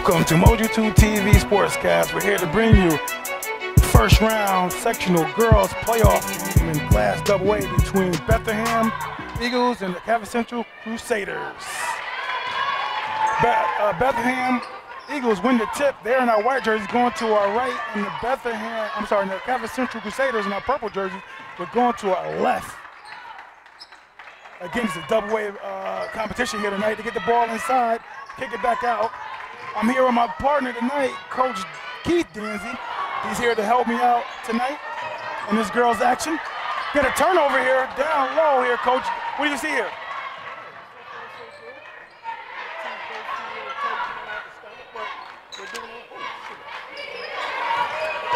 Welcome to Moju2 TV Sportscast. We're here to bring you first round sectional girls playoff game in Class AA between Bethlehem Eagles and the Catholic Central Crusaders. Bethlehem Eagles win the tip. They're in our white jerseys going to our right, and the the Catholic Central Crusaders in our purple jerseys, we're going to our left. Again, it's a double-way competition here tonight to get the ball inside, kick it back out. I'm here with my partner tonight, Coach Keith Danzy. He's here to help me out tonight in this girls' action. Get a turnover here, down low here, Coach. What do you see here?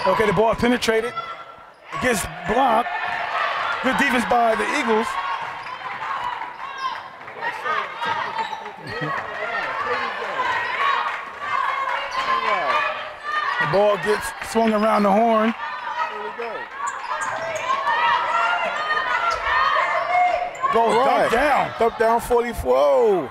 Okay, the ball penetrated. It gets blocked. Good defense by the Eagles. The ball gets swung around the horn. Here we go. Goes right. Dump down 44. All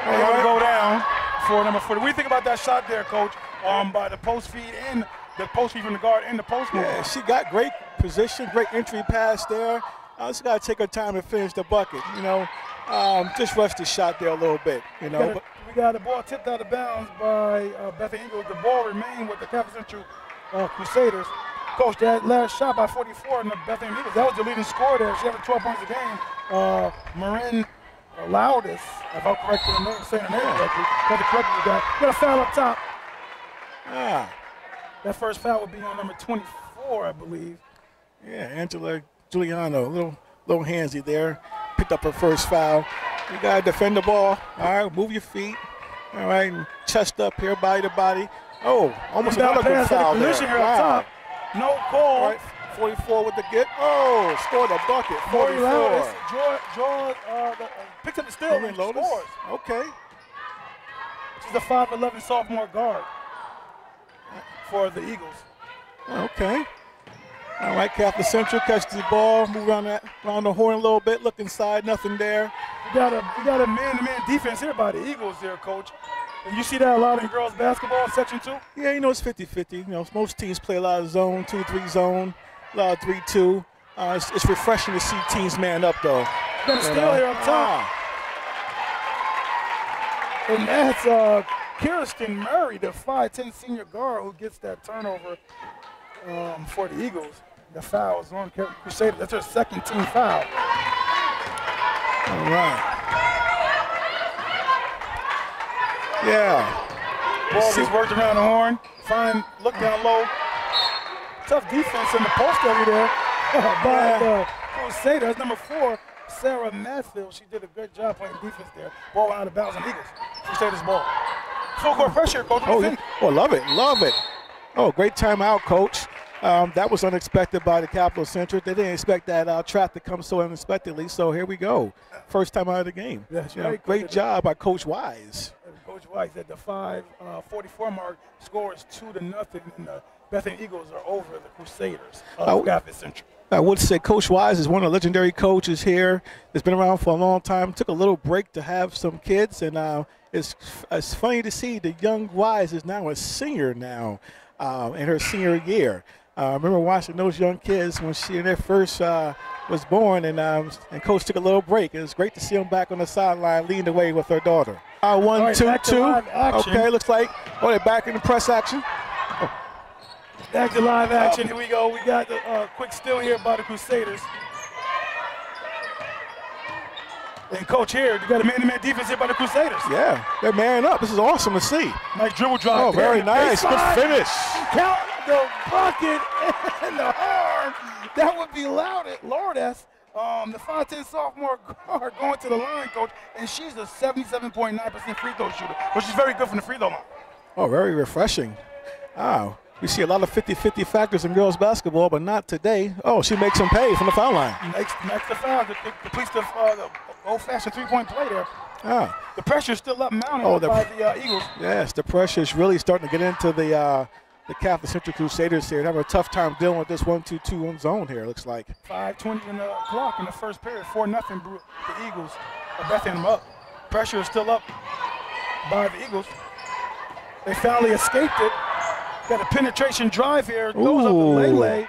right. Go down for number 40. What do you think about that shot there, Coach? By the post feed and the post feed from the guard and the post move. Yeah, she got great position, great entry pass there. Just got to take her time to finish the bucket, you know. Just rush the shot there a little bit, you know. We got the ball tipped out of bounds by Bethlehem Eagles. The ball remained with the Catholic Central Crusaders. Coach, that last shot by 44 in the Bethlehem Eagles, that was the leading scorer there. She had 12 points a game. Marin Loudis, if I'm correct in the name, saying her name correctly, got the correct with that. Got a foul up top. That first foul would be on number 24, I believe. Yeah, Angela Giuliano, little handsy there. Picked up her first foul. You got to defend the ball. All right, move your feet. All right, and chest up here, body to body. Oh, almost another good foul there. Here up top. No call. All right, 44 with the get. Oh, scored a bucket. 44. George picks up the steal and scores. Okay. She's a 5'11" sophomore guard for the Eagles. Okay. All right, Catholic Central catches the ball, move around the horn a little bit, look inside, nothing there. We got a man-to-man defense here by the Eagles there, Coach. And you see that a lot in girls basketball in Section 2? Yeah, you know, it's 50-50. You know, most teams play a lot of zone, 2-3 zone, a lot of 3-2. It's refreshing to see teams man up, though. Got a steal here up top. And that's Kirsten Murray, the 5'10" senior guard, who gets that turnover for the Eagles. The foul is on Crusaders. That's her second team foul. All right. Yeah. Ball gets worked around the horn. Fine, look down low. Tough defense in the post over there by the Crusaders. Number 4, Sarah Matfield. She did a good job playing defense there. Ball out of bounds on Eagles. Crusaders ball. Full court pressure, Coach. Oh, love it, love it. Oh, great timeout, Coach. That was unexpected by the Capital Central. They didn't expect that trap to come so unexpectedly, so here we go. First time out of the game. That's right. Great job by Coach Wise. Coach Wise at the 5:44 mark scores 2-0, and the Bethlehem Eagles are over the Crusaders of Catholic Central. I would say Coach Wise is one of the legendary coaches here. It's been around for a long time. Took a little break to have some kids, and it's funny to see the young Wise is now a senior now in her senior year. I remember watching those young kids when she in their first was born, and Coach took a little break. It was great to see them back on the sideline leading the way with her daughter. 1-2-2. Okay, looks like they're back in the press action. Back to live action. Here we go. We got the quick steal here by the Crusaders. And Coach here, you got a man-to-man defense here by the Crusaders. Yeah, they're manning up. This is awesome to see. Nice dribble drive. Oh, very nice. Good finish. Count the bucket and the horn. That would be Lourdes, the 5'10" sophomore guard going to the line, Coach, and she's a 77.9% free throw shooter, which is very good from the free throw line. Oh, very refreshing. Wow. We see a lot of 50-50 factors in girls basketball, but not today. Oh, she makes them pay from the foul line. Makes the foul, completes the old-fashioned three-point play there. The pressure is still up mounted by the Eagles. Yes, the pressure is really starting to get into the Catholic Central Crusaders here. They have a tough time dealing with this 1-2-2 zone here, it looks like. 5:20 in the clock in the first period. 4-0 the Eagles are Bethlehem up. Pressure is still up by the Eagles. They finally escaped it. Got a penetration drive here. Goes up the Lele.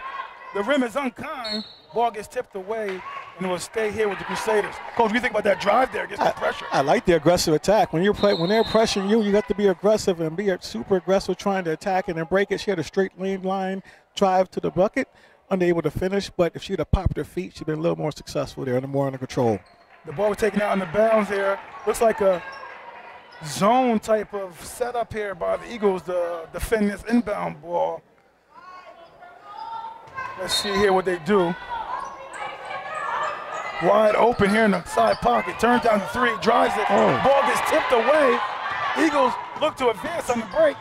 The rim is unkind. Ball gets tipped away, and it will stay here with the Crusaders. Coach, what do you think about that drive there against the pressure? I like the aggressive attack. When they're pressuring you, you have to be aggressive and be super aggressive trying to attack it and break it. She had a straight line drive to the bucket, unable to finish, but if she'd have popped her feet, she'd been a little more successful there and more under control. The ball was taken out on the bounds here. Looks like a zone type of setup here by the Eagles to defend this inbound ball. Let's see here what they do. Wide open here in the side pocket. Turns down the three, drives it. Ball gets tipped away. Eagles look to advance on the break.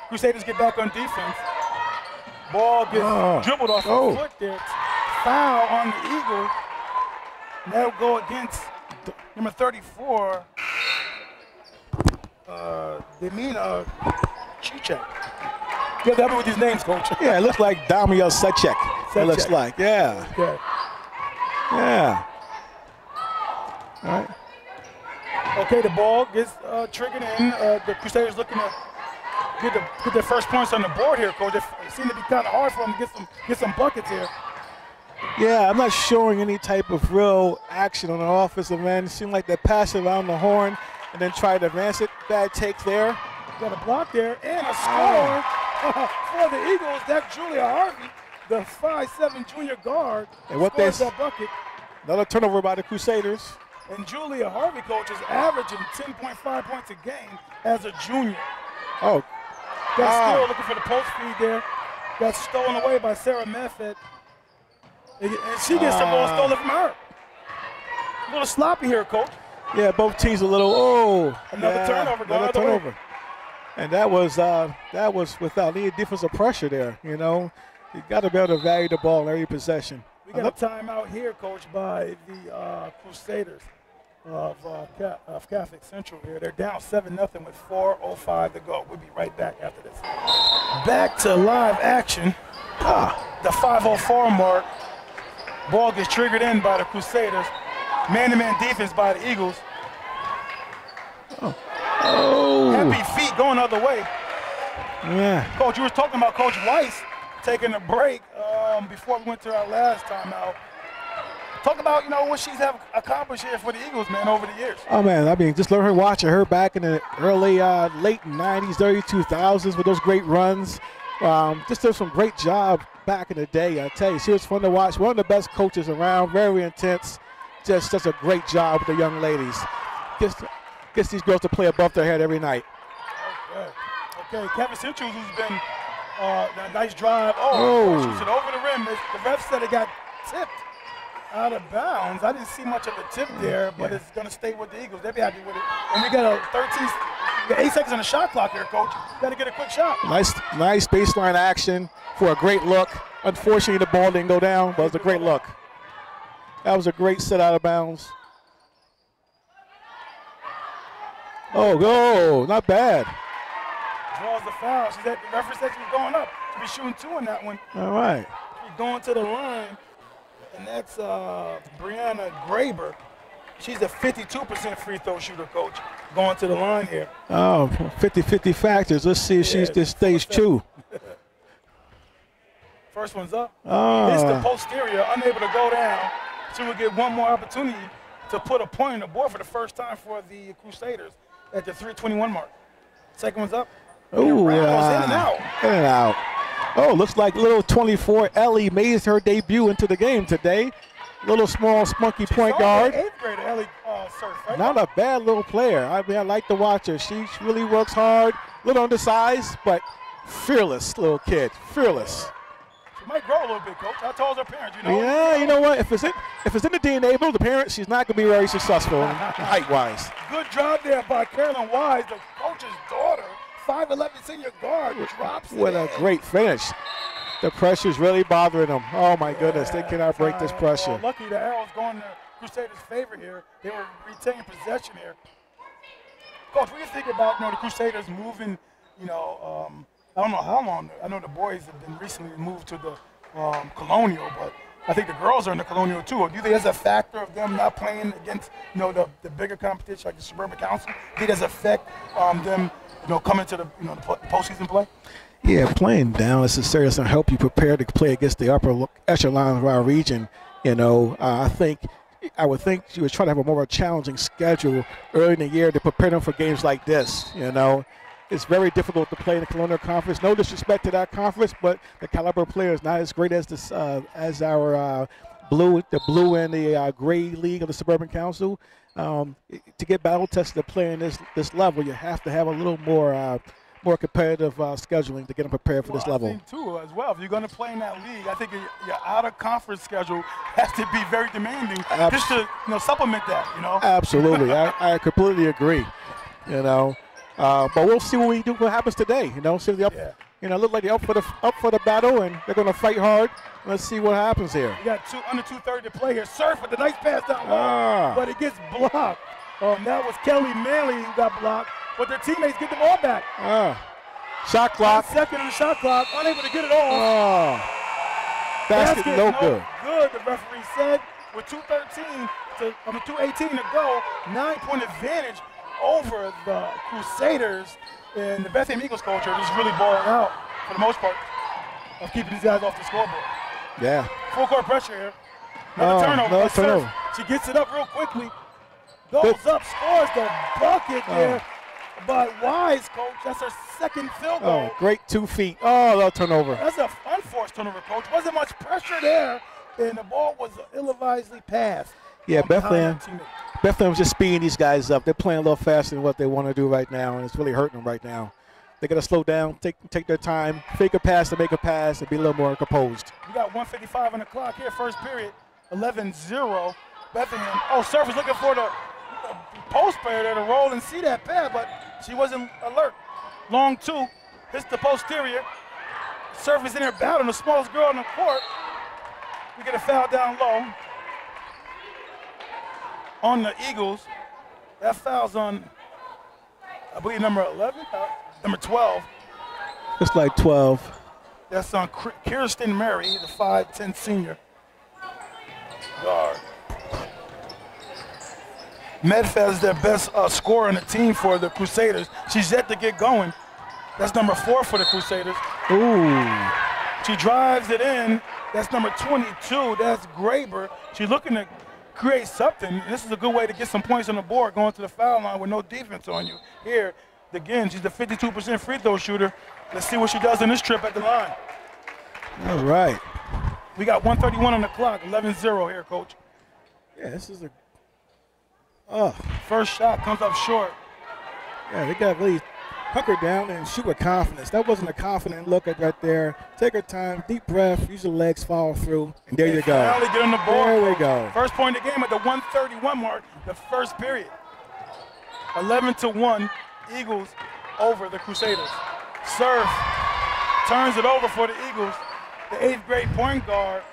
Crusaders get back on defense. Ball gets dribbled off the foot there. Foul on the Eagles. And that'll go against number 34, Demina Chichek. You have to help me with these names, Coach. Yeah, it looks like Damiel Secek. It looks like, yeah. Okay. Yeah. All right. Okay, the ball gets triggered in. The Crusaders looking to get their first points on the board here, Coach. It seems to be kind of hard for them to get some buckets here. Yeah, I'm not showing any type of real action on the offensive end. It seemed like they pass it around the horn and then try to advance it. Bad take there. Got a block there and a score for the Eagles. That's Julia Harvey, the 5'7" junior guard, scores that bucket. Another turnover by the Crusaders. And Julia Harvey, Coach, is averaging 10.5 points a game as a junior. Oh. Got still looking for the post feed there. Got stolen away by Sarah Meffett. And she gets the ball stolen from her. A little sloppy here, Coach. Yeah, both teams a little, Another turnover. Another turnover. And that was without any defensive pressure there, you know. You got to be able to value the ball in every possession. We got a timeout here, Coach, by the Crusaders of Catholic Central here. They're down 7-0 with 4:05 to go. We'll be right back after this. Back to live action. The 5:04 mark. Ball gets triggered in by the Crusaders. Man-to-man defense by the Eagles. Happy feet going the other way. Yeah. Coach, you were talking about Coach Weiss taking a break before we went to our last timeout. Talk about, what she's accomplished here for the Eagles, man, over the years. Oh, man, I mean, just learn watching her back in the early, late 90s, early 2000s with those great runs. Just did some great job back in the day, I tell you. She was fun to watch. One of the best coaches around, very intense. Just does a great job with the young ladies. Gets these girls to play above their head every night. Okay, Kevin Central, who's been a nice drive. Shoots it over the rim. The ref said it got tipped out of bounds. I didn't see much of a tip there, but it's going to stay with the Eagles. They'll be happy with it. And we got 8 seconds on the shot clock here, Coach. Got to get a quick shot. Nice baseline action for a great look. Unfortunately, the ball didn't go down, but it was a great look. That was a great set out of bounds. Not bad. Draws the foul. The referee said she was going up. She'll be shooting 2 in that one. All right. She's going to the line, and that's Brianna Graber. She's a 52% free throw shooter, Coach, going to the line here. 50-50 factors. Let's see if she just stays true. First one's up. Hits the posterior, unable to go down. She will get one more opportunity to put a point on the board for the first time for the Crusaders at the 3:21 mark. Second one's up. Oh, yeah. In and out. In and out. Oh, looks like little 24 Ellie made her debut into the game today. Little small, spunky point guard. 8th grader Ellie Surf, right? Not a bad little player. I mean, I like to watch her. She really works hard. A little undersized, but fearless little kid. Fearless. She might grow a little bit, Coach. I told her parents, Yeah, you know what? If it's in the DNA of the parents, she's not going to be very successful height-wise. Good job there by Carolyn Wise, the coach's daughter. 5'11" senior guard drops it. What a great finish. The pressure's really bothering them. Oh, my goodness. They cannot break this pressure. Well, lucky the arrow's going to Crusaders' favor here. They were retaining possession here. Coach, what do you think about the Crusaders moving, I don't know how long. I know the boys have been recently moved to the Colonial, but I think the girls are in the Colonial too. Do you think there's a factor of them not playing against, the bigger competition like the Suburban Council? Do you think there's affect them, coming to the postseason play? Yeah, playing down is serious and help you prepare to play against the upper echelon of our region. I would think you would try to have a more challenging schedule early in the year to prepare them for games like this. It's very difficult to play in the Colonial Conference. No disrespect to that conference, but the caliber of player is not as great as this as our blue and the gray league of the Suburban Council. To get battle tested to play in this level, you have to have a little more competitive scheduling to get them prepared for this level. I think too, as well. If you're going to play in that league, I think your out-of-conference schedule has to be very demanding just to supplement that. Absolutely, I completely agree. But we'll see what happens today. See if they look like they're up for the battle and they're going to fight hard. Let's see what happens here. You got under 2:30 to play here. Surf with the nice pass down low, but it gets blocked. That was Kelly Manley who got blocked, but their teammates get the ball back. Shot clock. 1 second on the shot clock, unable to get it off. Basket no good. Good, the referee said, with 2:18 to go, 9-point advantage over the Crusaders, and the Bethlehem Eagles coach are just really balling out for the most part of keeping these guys off the scoreboard. Yeah. Full court pressure here. Another turnover. She gets it up real quickly. Goes up, scores the bucket there by Wise, coach. That's her second field goal. Great 2 feet. Little turnover. That's an unforced turnover, coach. Wasn't much pressure there, and the ball was ill-advisedly passed. Yeah, Bethlehem's just speeding these guys up. They're playing a little faster than what they want to do right now, and it's really hurting them right now. They got to slow down, take their time, fake a pass to make a pass, and be a little more composed. We got 1:55 on the clock here, first period, 11-0. Bethlehem. Surf is looking for the post player there to roll and see that pass, but she wasn't alert. Long two, hits the posterior. Surf is in there battling the smallest girl on the court. We get a foul down low on the Eagles. That foul's on, I believe, number 11, number 12. It's like 12. That's on Kirsten Murray, the 5'10" senior guard. Medfed is their best scorer on the team for the Crusaders. She's yet to get going. That's number 4 for the Crusaders. Ooh. She drives it in. That's number 22. That's Graber. She's looking to create something. This is a good way to get some points on the board going to the foul line with no defense on you. Here, again, she's the 52% free throw shooter. Let's see what she does on this trip at the line. All right. We got 1:31 on the clock, 11-0 here, coach. Yeah, this is First shot comes up short. Yeah, they got to really hunker down and shoot with confidence. That wasn't a confident look at right there. Take her time, deep breath, use your legs, follow through, and there you go. Finally get on the board. There we go. First point of the game at the 1:31 mark, the first period. 11-1, Eagles over the Crusaders. Surf turns it over for the Eagles. The 8th grade point guard.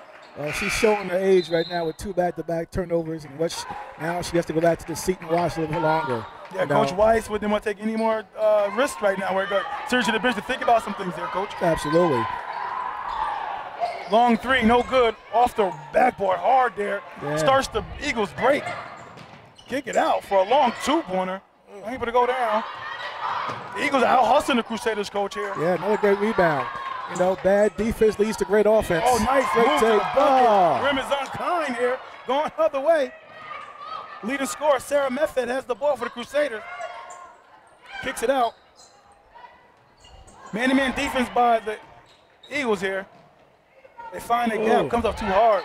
She's showing her age right now with 2 back-to-back turnovers, and now she has to go back to the seat and watch a little bit longer. Yeah, Coach Weiss wouldn't want to take any more risks right now. We're going to the bench to think about some things here, Coach. Absolutely. Long three, no good. Off the backboard, hard there. Yeah. Starts the Eagles break. Kick it out for a long 2-pointer. Able to go down. The Eagles are out hustling the Crusaders, Coach, here. Yeah, another great rebound. Bad defense leads to great offense. Oh, nice great move to take. the bucket. Rim is unkind here, going the other way. Leading scorer, Sarah Medfed, has the ball for the Crusaders. Kicks it out. Man-to-man defense by the Eagles here. They find a gap, comes up too hard.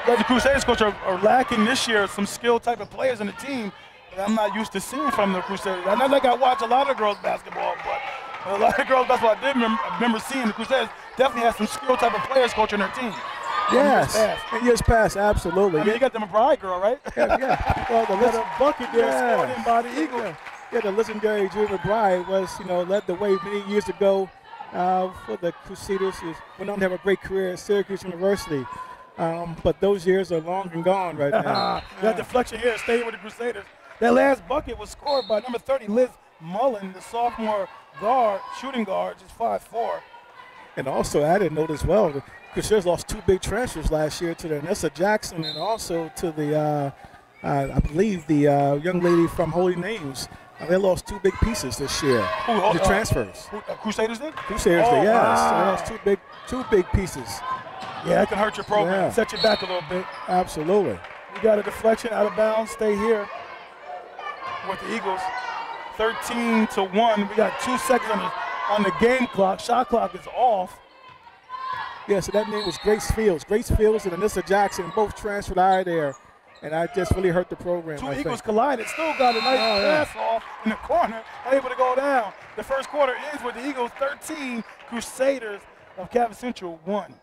But the Crusaders, coach, are lacking this year some skill type of players on the team that I'm not used to seeing from the Crusaders. I know I watch a lot of girls basketball, but a lot of girls basketball I remember seeing the Crusaders definitely has some skill type of players, coach, on their team. Yes, in years past, absolutely. I mean, you got the McBride girl, right? Yeah. Well, the bucket there scored in by the Eagles. Yeah, the legendary Julie McBride was, led the way many years ago for the Crusaders. She went on to have a great career at Syracuse University. But those years are long and gone right now. That deflection here stayed with the Crusaders. That last bucket was scored by number 30, Liz Mullen, the sophomore guard, shooting guard, just 5'4". And also, I didn't note as well, the Crusaders lost 2 big transfers last year to the Nessa Jackson and also to the, I believe, the young lady from Holy Names. They lost 2 big pieces this year. The transfers. Crusaders did? Crusaders did, yes. Wow. They lost 2 big pieces. Yeah, that can hurt your program. Set you back a little bit. Absolutely. We got a deflection out of bounds. Stay here with the Eagles. 13-1. We got 2 seconds on the game clock. Shot clock is off. Yeah, so that name was Grace Fields. Grace Fields and Anissa Jackson both transferred out of there. And I just really hurt the program. 2 Eagles collided. Still got a nice pass off in the corner. Able to go down. The first quarter ends with the Eagles 13, Crusaders of Capital Central 1.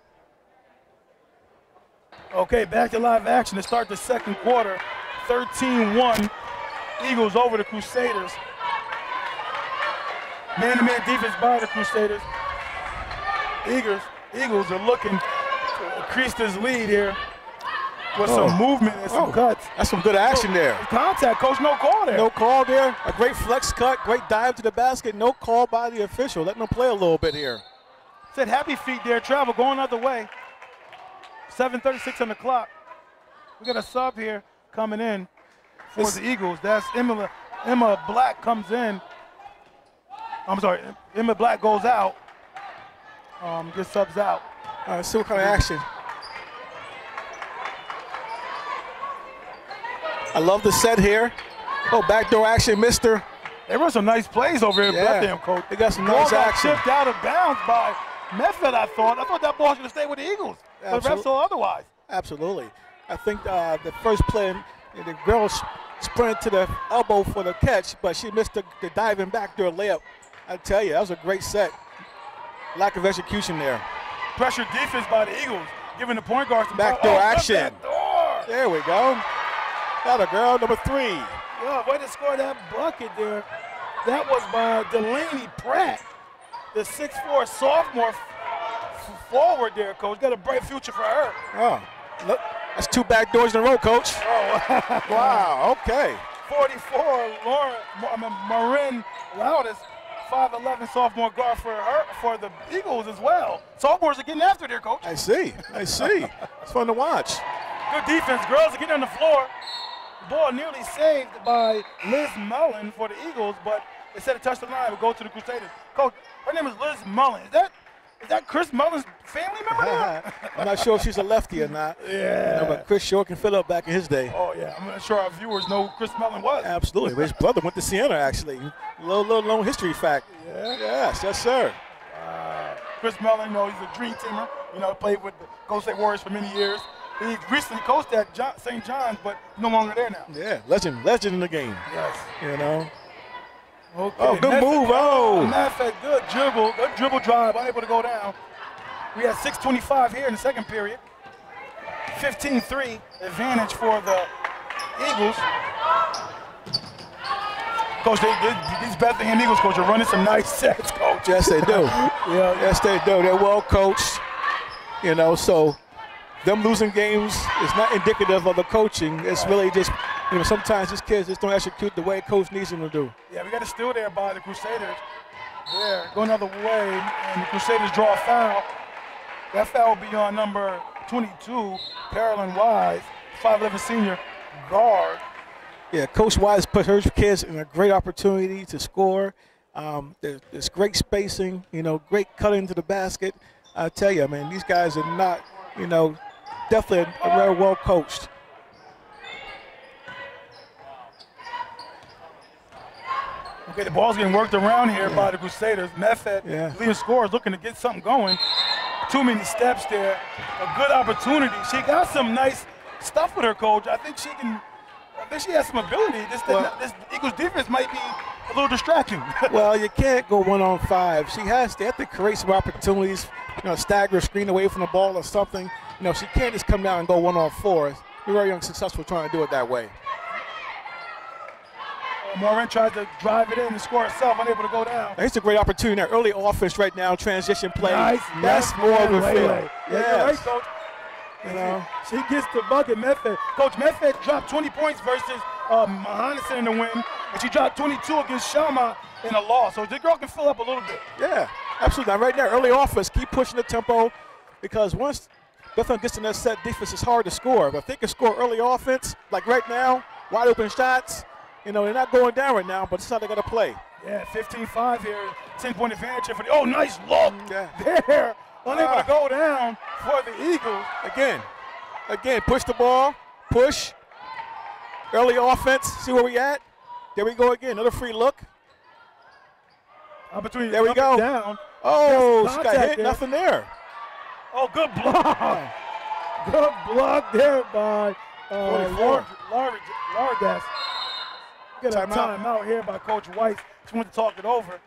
Okay, back to live action to start the second quarter. 13-1. Eagles over the Crusaders. Man-to-man defense by the Crusaders. Eagles are looking to increase this lead here with some movement and some cuts. That's some good action there. Contact, coach, no call there. No call there. A great flex cut, great dive to the basket. No call by the official. Letting them play a little bit here. Said happy feet there, travel going other way. 7:36 on the clock. We got a sub here coming in for the Eagles. That's Emma Black comes in. I'm sorry, Emma Black goes out. Gets subs out. All right, see what kind of action. I love the set here. Oh, backdoor action, mister. They run some nice plays over here at Bethlehem, coach. They got some nice action. Chipped out of bounds by Method, I thought that ball should have stayed with the Eagles. The refs saw otherwise. Absolutely. I think the first play, the girl sprinted to the elbow for the catch, but she missed the diving backdoor layup. I tell you, that was a great set. Lack of execution there. Pressure defense by the Eagles, giving the point guard some backdoor action. Backdoor. There we go. Got a girl, number 3. Yeah, way to score that bucket there. That was by Delaney Pratt, the 6'4" sophomore forward there, coach. Got a bright future for her. Oh, look, that's 2 backdoors in a row, coach. Oh, wow, okay. 44, Marin Loudis, 5'11" sophomore guard for the Eagles as well. Sophomores are getting after there, coach. I see. It's fun to watch. Good defense. Girls are getting on the floor. The ball nearly saved by Liz Mullen for the Eagles, but instead of touch the line, it would go to the Crusaders. Coach, her name is Liz Mullen. Is that Chris Mullen's family member there? I'm not sure if she's a lefty or not. Yeah. You know, but Chris sure can fill up back in his day. Oh, yeah. I'm not sure our viewers know who Chris Mullen was. Absolutely. His brother went to Siena, actually. Little known history fact. Yeah? Yes, sir. Chris Mullen, he's a dream teamer. Played with the Golden State Warriors for many years. He recently coached at St. John's, but no longer there now. Yeah, legend in the game. Yes. Okay. Oh, good move. Oh. Maffet, good dribble drive, unable to go down. We had 6:25 here in the second period. 15-3 advantage for the Eagles. Coach, these Bethlehem Eagles, coach, are running some nice sets, coach. Yes, they do. Yeah. Yes, they do. They're well coached. So them losing games is not indicative of the coaching. It's really just, sometimes these kids just don't execute the way coach needs them to do. Yeah, we got a steal there by the Crusaders. There, go another way, and the Crusaders draw a foul. That foul will be on number 22, Carolyn Wise, 5'11" senior guard. Yeah, Coach Wise put her kids in a great opportunity to score. There's great spacing, great cutting to the basket. I tell you, man, these guys are not, definitely very well coached. Okay, the ball's getting worked around here by the Crusaders. Method, leading scorers, looking to get something going. Too many steps there. A good opportunity. She got some nice stuff with her, coach. I think she has some ability. This Eagles defense might be a little distracting. Well, you can't go 1-on-5. They have to create some opportunities, stagger, screen away from the ball or something. She can't just come down and go 1-on-4. You're very unsuccessful trying to do it that way. Morin tries to drive it in and score herself, unable to go down. It's a great opportunity. That early offense right now, transition play. Nice. That's more of a feel. Yeah, right, coach. She gets the bucket. Method. Coach, Method dropped 20 points versus Mahonison in the win, and she dropped 22 against Shelma in a loss. So the girl can fill up a little bit. Yeah, Absolutely. Now, right now, early offense, keep pushing the tempo because once Bethlehem gets in that set defense, it's hard to score. But if they can score early offense, like right now, wide open shots, they're not going down right now, but it's how they got to play. Yeah, 15-5 here, 10-point advantage here for the, oh, nice look there. Unable to go down for the Eagles. Again, push the ball, push. Early offense, see where we at. There we go again, another free look. Opportunity there we go. Down. Oh, she got hit, nothing there. Oh, good block. Good block there by Lardas. Get a timeout here by Coach Weiss. She wants to talk it over.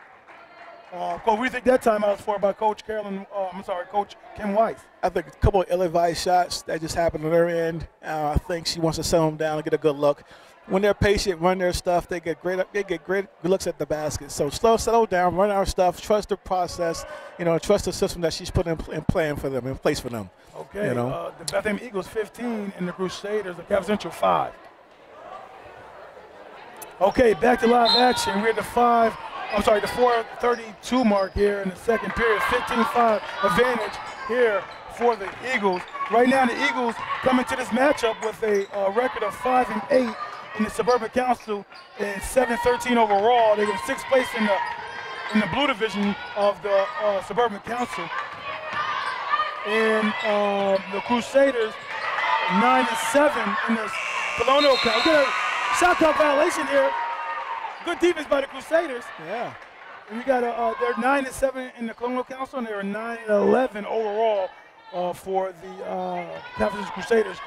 Coach, we think that timeout is for by Coach Coach Kim Weiss. I think a couple of ill-advised shots that just happened on their end. I think she wants to settle them down and get a good look. When they're patient, run their stuff, they get great looks at the basket. So settle down, run our stuff, trust the process, trust the system that she's put in place for them. Okay, the Bethlehem Eagles 15 and the Crusaders, the Capital Central 5. Okay, back to live action. We're at the 4:32 mark here in the second period. 15-5 advantage here for the Eagles. Right now, the Eagles come into this matchup with a record of 5-8 in the Suburban Council and 7-13 overall. They get sixth place in the blue division of the Suburban Council. And the Crusaders 9-7 in the Colonial Council. Shot clock violation here. Good defense by the Crusaders. Yeah. And we got they're 9-7 in the Colonial Council, and they're 9-11 overall for the Capital Crusaders.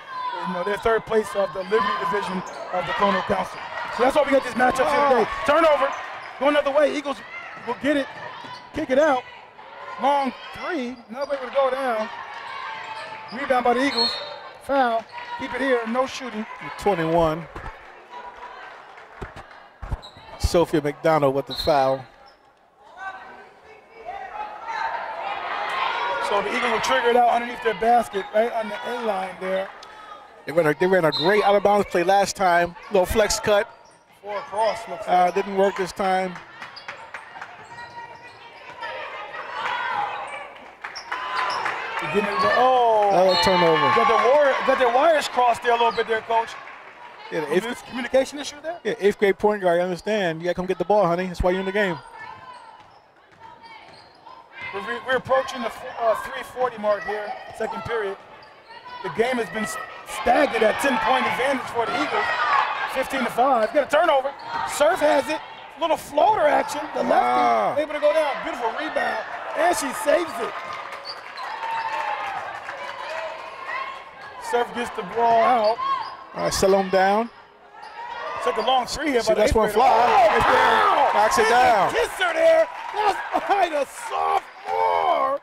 They're third place of the Liberty Division of the Colonial Council. So that's why we got this matchup here today. Turnover, going the other way. Eagles will get it, kick it out. Long three, nobody will go down. Rebound by the Eagles. Foul. Keep it here. No shooting. 21. Sophia McDonald with the foul. So the Eagles will trigger it out underneath their basket, right on the end line there. They ran a great out of bounds play last time. Little flex cut. Four across looks like. Didn't work this time. Another turnover. Got their wires crossed there a little bit there, Coach. Yeah, communication issue there? Yeah, 8th grade point guard, I understand. You got to come get the ball, honey. That's why you're in the game. We're approaching the 3:40 mark here, second period. The game has been stagnant at 10-point advantage for the Eagles. 15-5. Got a turnover. Surf has it. Little floater action. The lefty able to go down. Beautiful rebound. And she saves it. Surf gets the ball out. All right, settle him down. Took a long three here, but that's one fly. Oh, knocks it down. Kisser there. That's by the sophomore.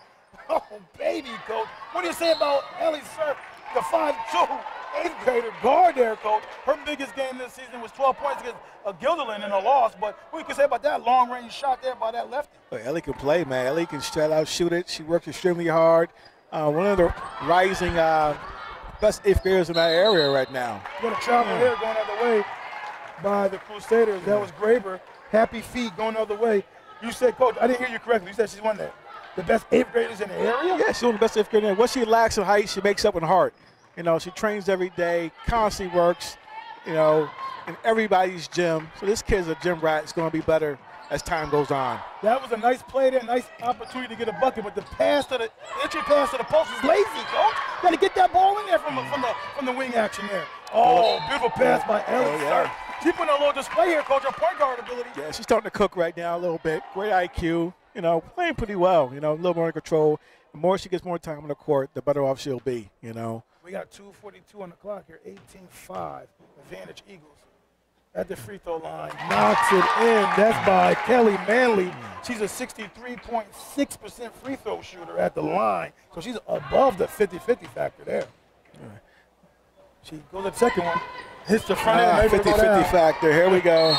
Oh, baby, Coach. What do you say about Ellie Surf, the 5'2", 8th grader guard there, Coach? Her biggest game this season was 12 points against Gilderland in a loss, but what you can say about that long-range shot there by that lefty? But Ellie can play, man. Ellie can straight out shoot it. She works extremely hard. One of the rising best 8th graders in that area right now. Going to travel here, going the other way by the Crusaders. That was Graber. Happy feet going the other way. You said, Coach, I didn't hear you correctly. You said she's one of the best 8th graders in the area? Yeah, she's one of the best 8th graders. What she lacks in height, she makes up in heart. She trains every day, constantly works, in everybody's gym. So this kid's a gym rat. It's going to be better as time goes on. That was a nice play there, nice opportunity to get a bucket, but the entry pass to the post is lazy, Coach. Got to get that ball in there from the wing action there. Oh, beautiful pass by Ellie. Yeah. She's putting a little display here, Coach, her point guard ability. Yeah, she's starting to cook right now a little bit. Great IQ, playing pretty well, a little more in control. The more she gets more time on the court, the better off she'll be, We got 2:42 on the clock here, 18-5, advantage Eagles. At the free throw line, knocks it in. That's by Kelly Manley. She's a 63.6% free throw shooter at the line, so she's above the 50-50 factor there. She goes to the second one, hits the front end. 50-50 factor. Here we go.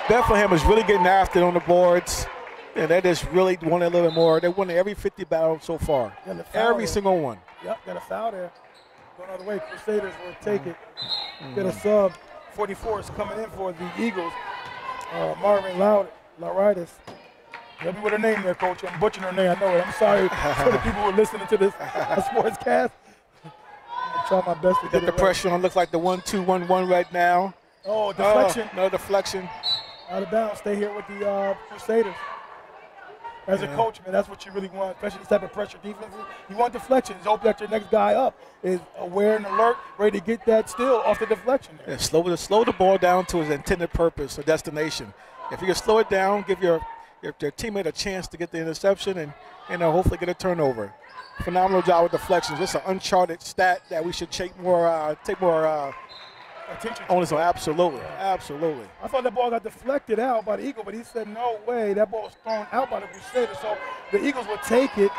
Bethlehem is really getting after it on the boards, and they just really want a little bit more. They won every 50 battle so far. Every single one. Yep, got a foul there. Going the other way, Crusaders will take it. Get a sub. 44 is coming in for the Eagles. Marvin Lauritis Help me with her name there, Coach. I'm butchering her name. I know it. I'm sorry for the people who are listening to this sportscast. I'll try my best to get the pressure on. Looks like the 1-2-1-1 right now. Oh, deflection. No deflection. Out of bounds. Stay here with the Crusaders. As a coach, man, that's what you really want, especially this type of pressure defenses. You want deflections. Hope that your next guy up is aware and alert, ready to get that steal off the deflection. Yeah, slow the ball down to its intended purpose or destination. If you can slow it down, give your teammate a chance to get the interception and hopefully get a turnover. Phenomenal job with deflections. This is an uncharted stat that we should take more attention on. Absolutely. Absolutely. I thought that ball got deflected out by the Eagles, but he said no way. That ball was thrown out by the Crusaders. So the Eagles will take it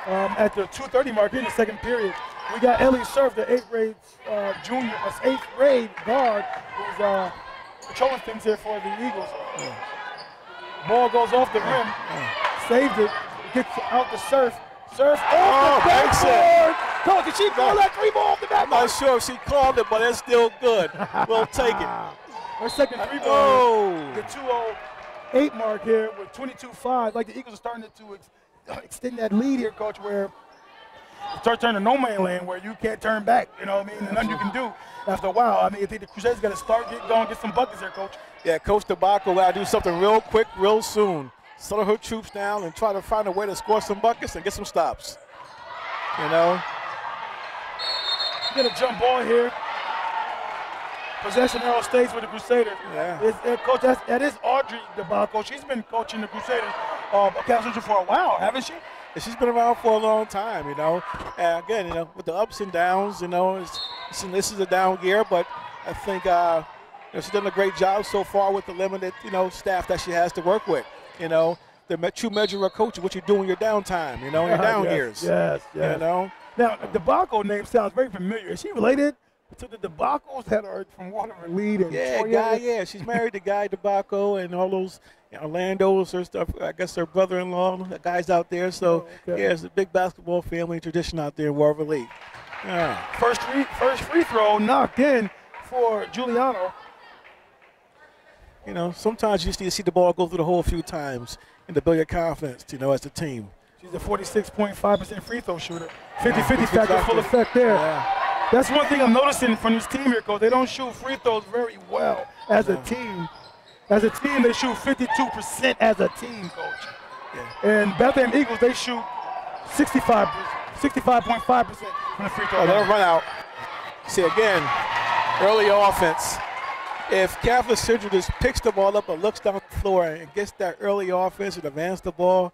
at the 2:30 mark in the second period. We got Ellie Surf, the 8th grade guard, who's controlling things here for the Eagles. Ball goes off the rim, saved it, gets out the Surf. Surf off the backboard. Coach, did she call that 3 ball off the backboard? I'm not sure if she called it, but it's still good. We'll take it. Her second 3 ball. The 2:08 mark here with 22-5. Like the Eagles are starting to extend that lead here, Coach, where start turning no man land where you can't turn back. You know what I mean? And nothing you can do after a while. I mean, I think the Crusaders got to start get some buckets here, Coach. Yeah, Coach DeBacco got to do something real quick, real soon. Settle her troops down and try to find a way to score some buckets and get some stops. You know? Get a jump ball here. Possession arrow stays with the Crusaders. Yeah. Coach, that is Audrey DeBacco. She's been coaching the Crusaders for a while, haven't she? And she's been around for a long time, you know. And again, you know, with the ups and downs, you know, this is a down year, but I think she's done a great job so far with the limited, staff that she has to work with. You know, the true measure of coaching, what you do in your downtime, in your down years. Yes. You know? Now, the DeBacco name sounds very familiar. Is she related to the DeBaccos that are from Waterford Lead? And she's married to Guy DeBacco and all those Orlando's, her stuff. I guess her brother-in-law, the guys out there. So, it's a big basketball family tradition out there in Waterford League. Yeah. First free throw knocked in for Giuliano. You know, sometimes you just need to see the ball go through the hole a few times and to build your confidence, as a team. She's a 46.5% free throw shooter. 50-50 factor full effect there. Yeah. That's one thing I'm noticing from this team here, Coach. They don't shoot free throws very well as a team. As a team, they shoot 52% as a team, Coach. Yeah. And Bethlehem Eagles, they shoot 65.5% from the free throw. They'll run out. See, again, early offense. If Catholic Central just picks the ball up and looks down the floor and gets that early offense and advance the ball,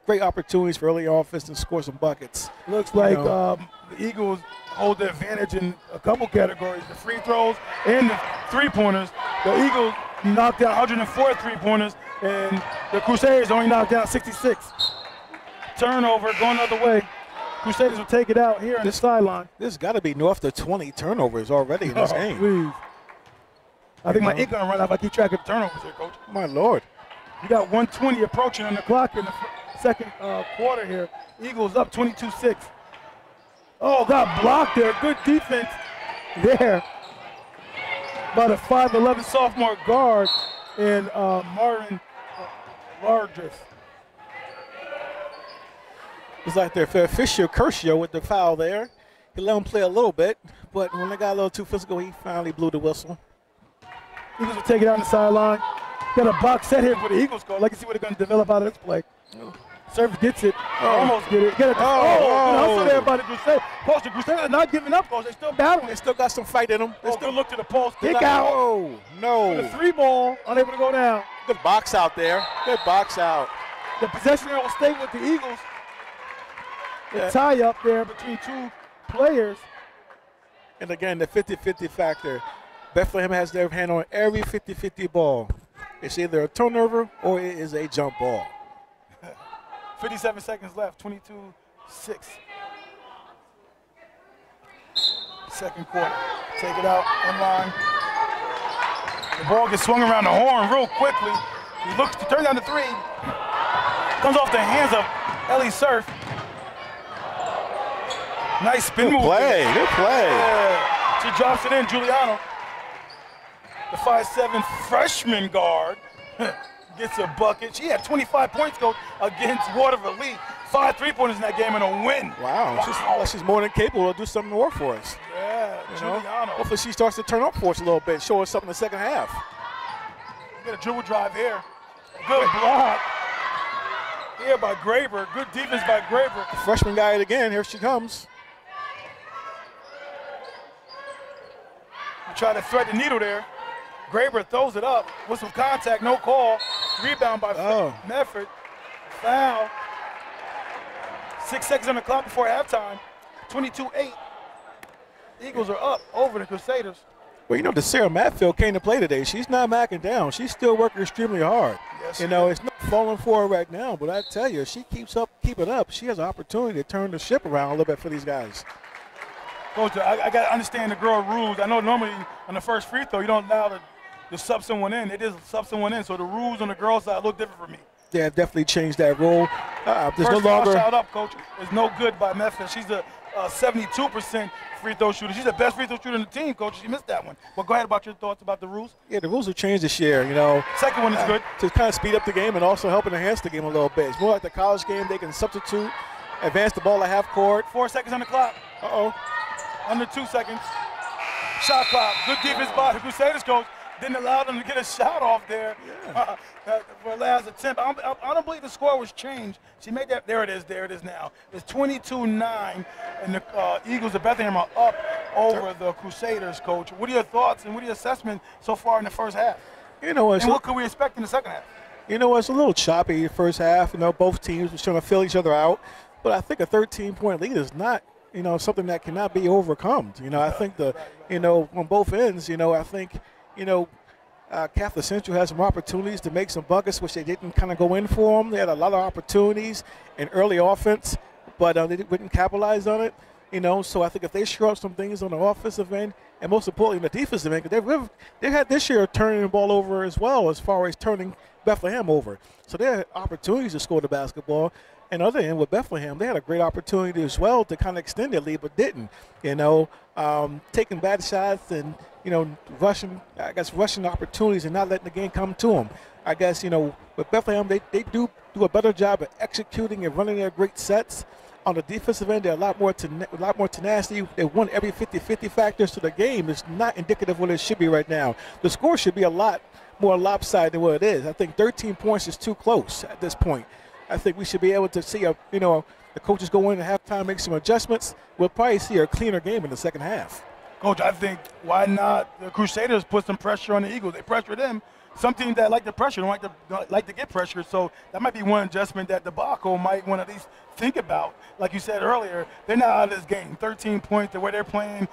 great opportunities for early offense and score some buckets. Looks like the Eagles hold the advantage in a couple categories, the free throws and the three-pointers. The Eagles knocked down 104 three-pointers, and the Crusaders only knocked down 66. Turnover going the other way. Crusaders will take it out here on the sideline. This has got to be north of 20 turnovers already in this game. Please. I think my ink going to run out if I keep track of turnovers here, Coach. My Lord. You got 120 approaching on the clock in the second quarter here. Eagles up 22-6. Oh, got blocked there. Good defense there by the 5'11" sophomore guard and Martin Lardris. It's like their official Curcio with the foul there. He let him play a little bit, but when they got a little too physical, he finally blew the whistle. Eagles will take it out on the sideline. Got a box set here for the Eagles goal. Like to see what they're going to develop out of this play. Service gets it. Almost get it. Get it. Good hustle there by the Crusaders. Coach, the Crusaders are not giving up, Coach. They're still battling. They still got some fight in them. They still look to the post. Kick out. No. The 3 ball, unable to go down. Good box out there. Good box out. The possession will stay with the Eagles. The tie up there between 2 players. And again, the 50-50 factor. Bethlehem has their hand on every 50-50 ball. It's either a turnover or it is a jump ball. 57 seconds left, 22-6. Second quarter. Take it out in line. The ball gets swung around the horn real quickly. He looks to turn down the 3. Comes off the hands of Ellie Surf. Nice spin move. Good play. Yeah. She drops it in, Giuliano. The 5'7" freshman guard gets a bucket. She had 25 points, Coach, against Waterville Lee. 5 3-pointers in that game and a win. Wow. She's more than capable to do something more for us. Yeah, Giuliano. Hopefully she starts to turn up for us a little bit, show us something in the second half. Get a dribble drive here. Good block. Here by Graber. Good defense by Graber. The freshman guy again. Here she comes. Try to thread the needle there. Graber throws it up with some contact, no call. Rebound by Medford. Foul. 6 seconds on the clock before halftime. 22-8. Eagles are up over the Crusaders. Well, DeSarah Matfield came to play today. She's not backing down. She's still working extremely hard. Yes, it's not falling for her right now, but I tell you, if she keeps it up, she has an opportunity to turn the ship around a little bit for these guys. Coach, I got to understand the girl rules. I know normally on the first free throw, you don't allow to sub someone in. It is sub someone in, so the rules on the girls' side look different for me. They have definitely changed that rule. There's first no longer shot up, Coach. It's no good by Memphis. She's a 72% free throw shooter. She's the best free throw shooter in the team, Coach. She missed that one. But go ahead about your thoughts about the rules. Yeah, the rules have changed this year, Second one is good. To kind of speed up the game and also help enhance the game a little bit. It's more like the college game. They can substitute, advance the ball at half court. 4 seconds on the clock. Uh-oh. Under 2 seconds. Shot clock. Good defense by the Crusaders, Coach. Didn't allow them to get a shot off there for last attempt. I don't believe the score was changed. She made that. There it is. There it is now. It's 22-9, and the Eagles of Bethlehem are up over the Crusaders, Coach. What are your thoughts and what are your assessment so far in the first half? And what could we expect in the second half? It's a little choppy the first half. Both teams were trying to fill each other out. But I think a 13-point lead is not something that cannot be overcome. I think on both ends, I think, Catholic Central has some opportunities to make some buckets, which they didn't kind of go in for them. They had a lot of opportunities in early offense, but they didn't capitalize on it. So I think if they shore up some things on the offensive end, and most importantly, the defensive end, because they had this year turning the ball over as well as far as turning Bethlehem over. So they had opportunities to score the basketball. And other end with Bethlehem, they had a great opportunity as well to kind of extend their lead, but didn't. Taking bad shots and rushing opportunities and not letting the game come to them. I guess with Bethlehem, they do a better job of executing and running their great sets. On the defensive end, they're a lot more tenacity. They won every 50-50 factor, so the game is not indicative of what it should be right now. The score should be a lot more lopsided than what it is. I think 13 points is too close at this point. I think we should be able to see the coaches go in at halftime, make some adjustments. We'll probably see a cleaner game in the second half. Coach, I think why not the Crusaders put some pressure on the Eagles? They pressure them. Some teams that like the pressure don't like to get pressure, so that might be one adjustment that DeBacco might want to at least think about. Like you said earlier, they're not out of this game. 13 points, the way they're playing,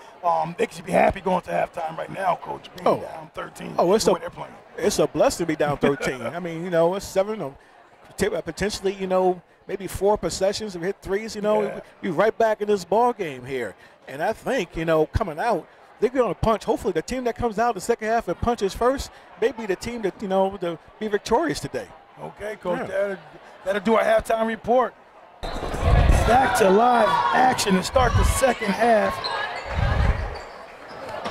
they should be happy going to halftime right now, Coach, being down 13. It's the way they're playing. It's a blessing to be down 13. I mean, it's 7 potentially, maybe 4 possessions and hit threes, we're right back in this ball game here. And I think, coming out, they're going to punch. Hopefully the team that comes out the second half and punches first may be the team that, to be victorious today. Okay, Coach, that'll do our halftime report. Back to live action and start the second half.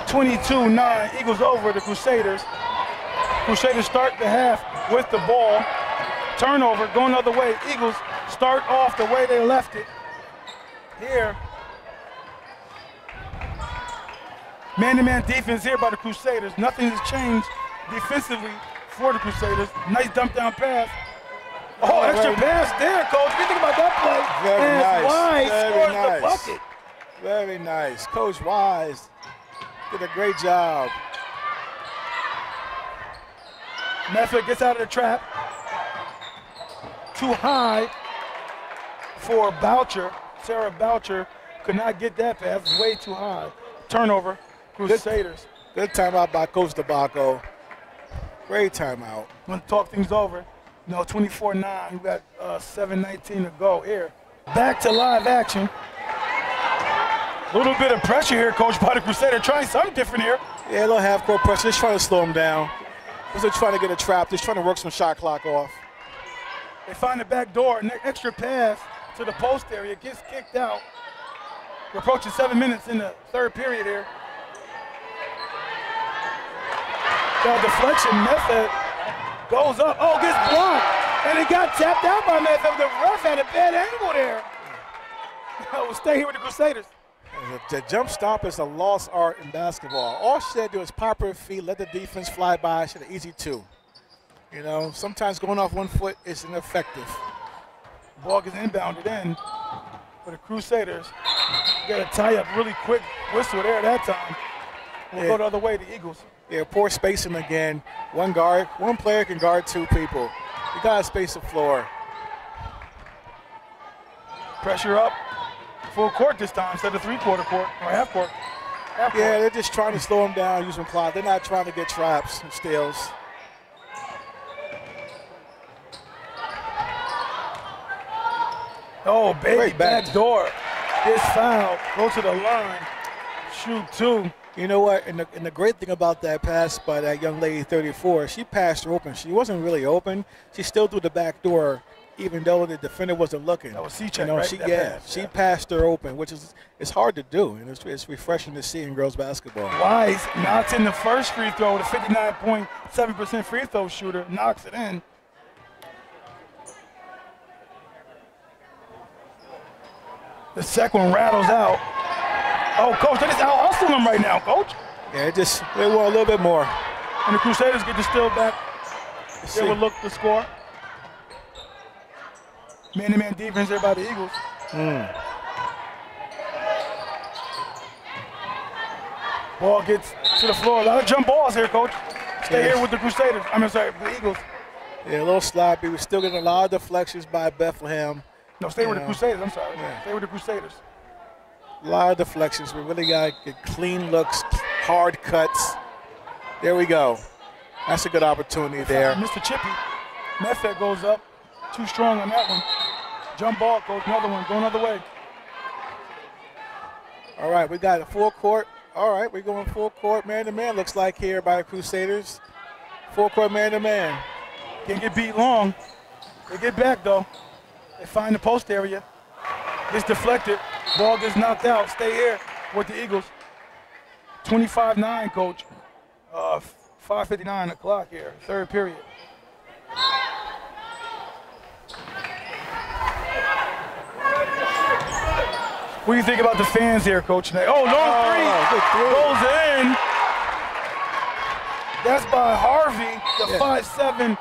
22-9, Eagles over the Crusaders. Crusaders start the half with the ball. Turnover, going the other way. Eagles start off the way they left it. Here. Man-to-man defense here by the Crusaders. Nothing has changed defensively for the Crusaders. Nice dump down pass. Oh, extra pass there, Coach. What do you think about that play? Very nice. Wise scores the bucket. Very nice. Coach Wise did a great job. Medford gets out of the trap. Too high for Boucher. Sarah Boucher could not get that pass. Way too high. Turnover. Crusaders. Good timeout by Coach DeBacco. Great timeout. Want to talk things over. 24-9. We got 7:19 to go here. Back to live action. A little bit of pressure here, Coach, by the Crusader. Trying something different here. Yeah, a little half-court pressure. Just trying to slow him down. Just trying to get a trap. Just trying to work some shot clock off. They find the back door. An extra pass to the post area. Gets kicked out. We're approaching 7 minutes in the third period here. Got a deflection. Method Goes up. Oh, gets blocked. And it got tapped out by Mayfield. The ref had a bad angle there. We'll stay here with the Crusaders. The jump stop is a lost art in basketball. All she had to do is pop her feet, let the defense fly by. She had an easy 2. You know, sometimes going off one foot is ineffective. Ball gets inbounded in for the Crusaders. Got a tie-up really quick whistle there that time. We'll go the other way, the Eagles. Yeah, poor spacing again. One player can guard 2 people. You got to space the floor. Pressure up. Full court this time instead of 3/4 court or half court. Yeah, they're just trying to slow him down, use some clock. They're not trying to get traps and steals. Oh, baby, back door. Gets fouled. Go to the line. Shoot 2. You know what? And the great thing about that pass by that young lady, 34, she passed her open. She wasn't really open. She still threw the back door, even though the defender wasn't looking. That was C-check, you know, right? She passed her open, which is it's hard to do, and it's refreshing to see in girls basketball. Wise knocks in the first free throw. The 59.7% free throw shooter knocks it in. The second one rattles out. Oh, Coach, they just out-hustling them right now, Coach. Yeah, they want a little bit more. And the Crusaders get the steal back. They will look to score. Man-to-man defense there by the Eagles. Ball gets to the floor. A lot of jump balls here, Coach. Stay here with the Crusaders. The Eagles. Yeah, a little sloppy. We're still getting a lot of deflections by Bethlehem. No, stay with the Crusaders. I'm sorry. Yeah. Stay with the Crusaders. A lot of deflections. We really got to get clean looks, hard cuts. There we go. That's a good opportunity there. Mr. Chippy. Method goes up. Too strong on that one. Jump ball, Coach. Another one. Go another way. All right, we got a full court. All right, we're going full court man-to-man, looks like here by the Crusaders. Full court man-to-man. Can't get beat long. They get back, though. They find the post area. Gets deflected. Ball gets knocked out. Stay here with the Eagles. 25-9, Coach. 5:59 on the clock here. Third period. What do you think about the fans here, Coach? Oh, long three. Goes in. That's by Harvey, the 5'7"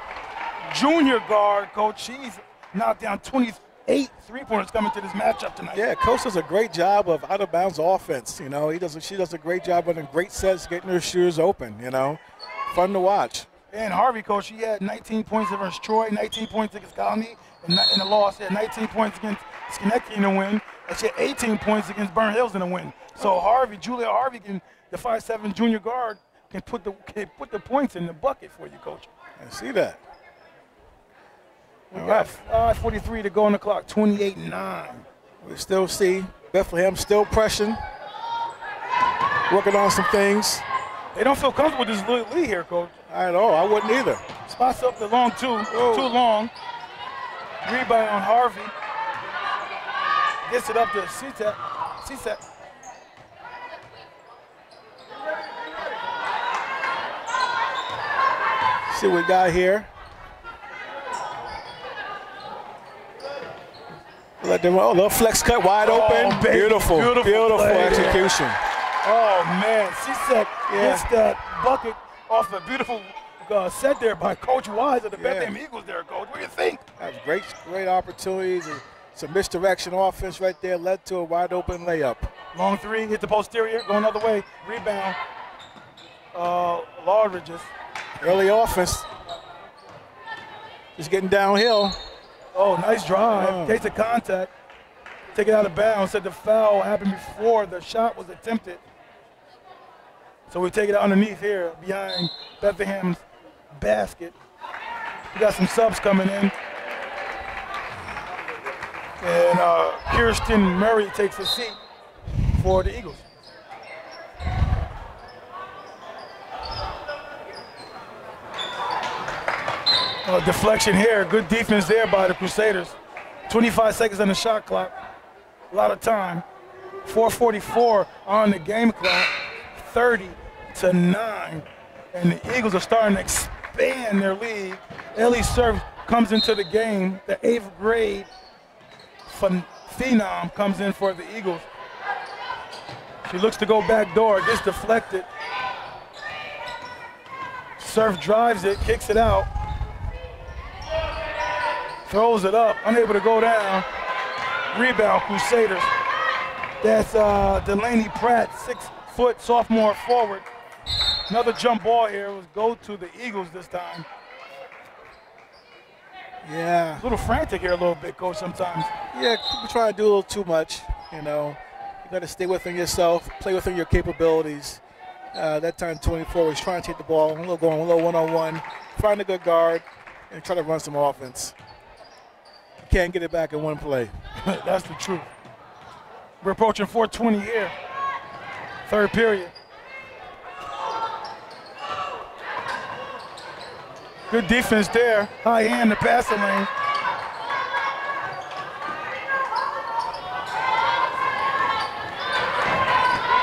junior guard, Coach. He's knocked down 28 3-pointers coming to this matchup tonight. Yeah, Coach does a great job of out-of-bounds offense. You know, she does a great job running great sets, getting her shooters open, you know. Fun to watch. And Harvey, Coach, he had 19 points against Troy, 19 points against Colony in the loss. He had 19 points against Schenectady in the win. And she had 18 points against Burn Hills in the win. So Julia Harvey, the 5'7" junior guard, can put the points in the bucket for you, Coach. I see that. We got 5:43 to go on the clock, 28-9. We still see Bethlehem still pressing, working on some things. They don't feel comfortable with this lead here, Coach. At all, I wouldn't either. Spots up the long too long. Rebound, Harvey. Gets it up to C-Tech. See what we got here. Let them, little flex cut wide open. Baby, beautiful execution. Oh, man. C-Tech gets that bucket off a beautiful set there by Coach Wise of the Bethlehem Eagles there, Coach. What do you think? That was great opportunities. And some misdirection offense right there led to a wide open layup. Long three, hit the posterior, go another way. Rebound. Lawridges. Early offense. Just getting downhill. Oh, nice drive. Takes the contact. Take it out of bounds. Said the foul happened before the shot was attempted. So we take it out underneath here behind Bethlehem's basket. We got some subs coming in. And Kirsten Murray takes a seat for the Eagles. Deflection here. Good defense there by the Crusaders. 25 seconds on the shot clock. A lot of time. 4:44 on the game clock. 30-9. And the Eagles are starting to expand their lead Ellie serve comes into the game. The 8th grade phenom comes in for the Eagles. She looks to go back door, gets deflected. Surf drives it, kicks it out. Throws it up, unable to go down. Rebound, Crusaders. That's Delaney Pratt, 6-foot sophomore forward. Another jump ball here. It was go to the Eagles this time. Yeah. A little frantic here a little bit, Coach, sometimes. Yeah, people try to do a little too much, you know. You got to stay within yourself, play within your capabilities. That time 24 was trying to take the ball, a little one-on-one, find a good guard, and try to run some offense. Can't get it back in one play. That's the truth. We're approaching 4:20 here. Third period. Good defense there. High hand, the passing lane.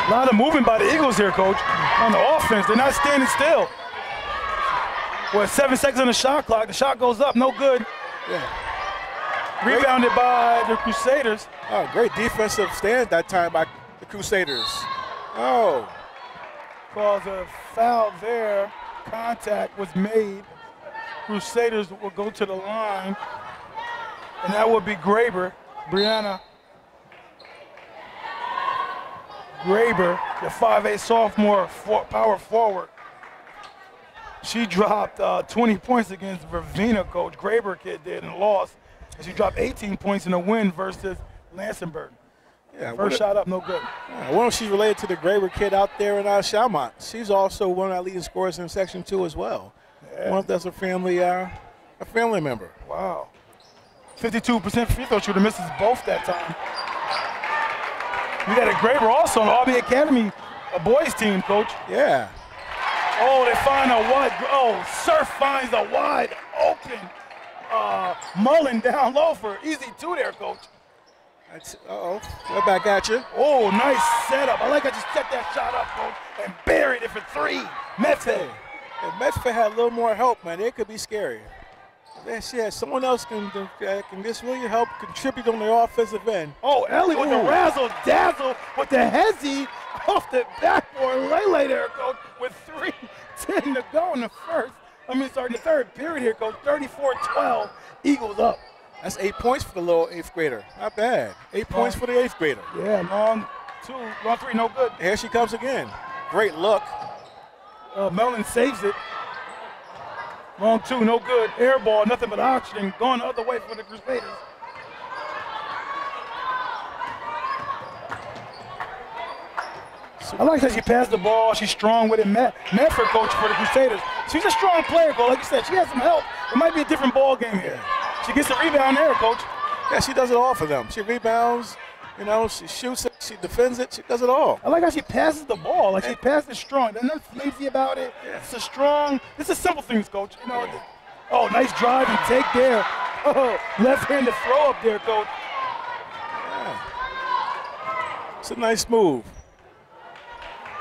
A lot of movement by the Eagles here, Coach. On the offense, they're not standing still. With 7 seconds on the shot clock, the shot goes up, no good. Yeah. Rebounded by the Crusaders. Oh, great defensive stand that time by the Crusaders. Oh. Calls a foul there. Contact was made. Crusaders will go to the line. And that would be Graber, Brianna Graber, the 5'8" sophomore power forward. She dropped 20 points against Vervina, Coach. Graber kid did and lost. And she dropped 18 points in a win versus Lansingburg. Yeah, First shot up, no good. Yeah, well, she's related to the Graber kid out there in Chalmont. She's also one of our leading scorers in Section 2 as well. Yeah. One that's a family member. Wow. 52% free throw shooter, misses both that time. We got a Graber also on the Albany Academy, a boys team, Coach. Yeah. Oh, they find a wide, Surf finds a wide open Mullen down low for easy two there, Coach. Uh-oh, right back at you. Oh, nice setup. I like how you set that shot up, Coach, and buried it for three. Medford. If Medford had a little more help, man, it could be scary. Yeah, someone else can just really help contribute on the offensive end. Oh, Ellie with the razzle-dazzle with the hezzy off the backboard. Lele there, Coach, with 3:10 to go in the the third period here, Coach. 34-12, Eagles up. That's 8 points for the little 8th grader. Not bad. 8 points for the 8th grader. Yeah, long three, no good. Here she comes again. Great look. Mellon saves it. Long two, no good. Air ball, nothing but oxygen. Going the other way for the Crusaders. I like how she passed the ball. She's strong with it. Medford, Coach, for the Crusaders. She's a strong player, Coach. Like you said, she has some help. It might be a different ball game here. She gets the rebound there, Coach. Yeah, she does it all for them. She rebounds, she shoots it, she defends it, she does it all. I like how she passes the ball. Like she passes it strong. There's nothing flimsy about it. Yeah. It's a strong, this is simple things, Coach. Oh, nice drive and take there. Oh, left-handed throw up there, Coach. Yeah. It's a nice move.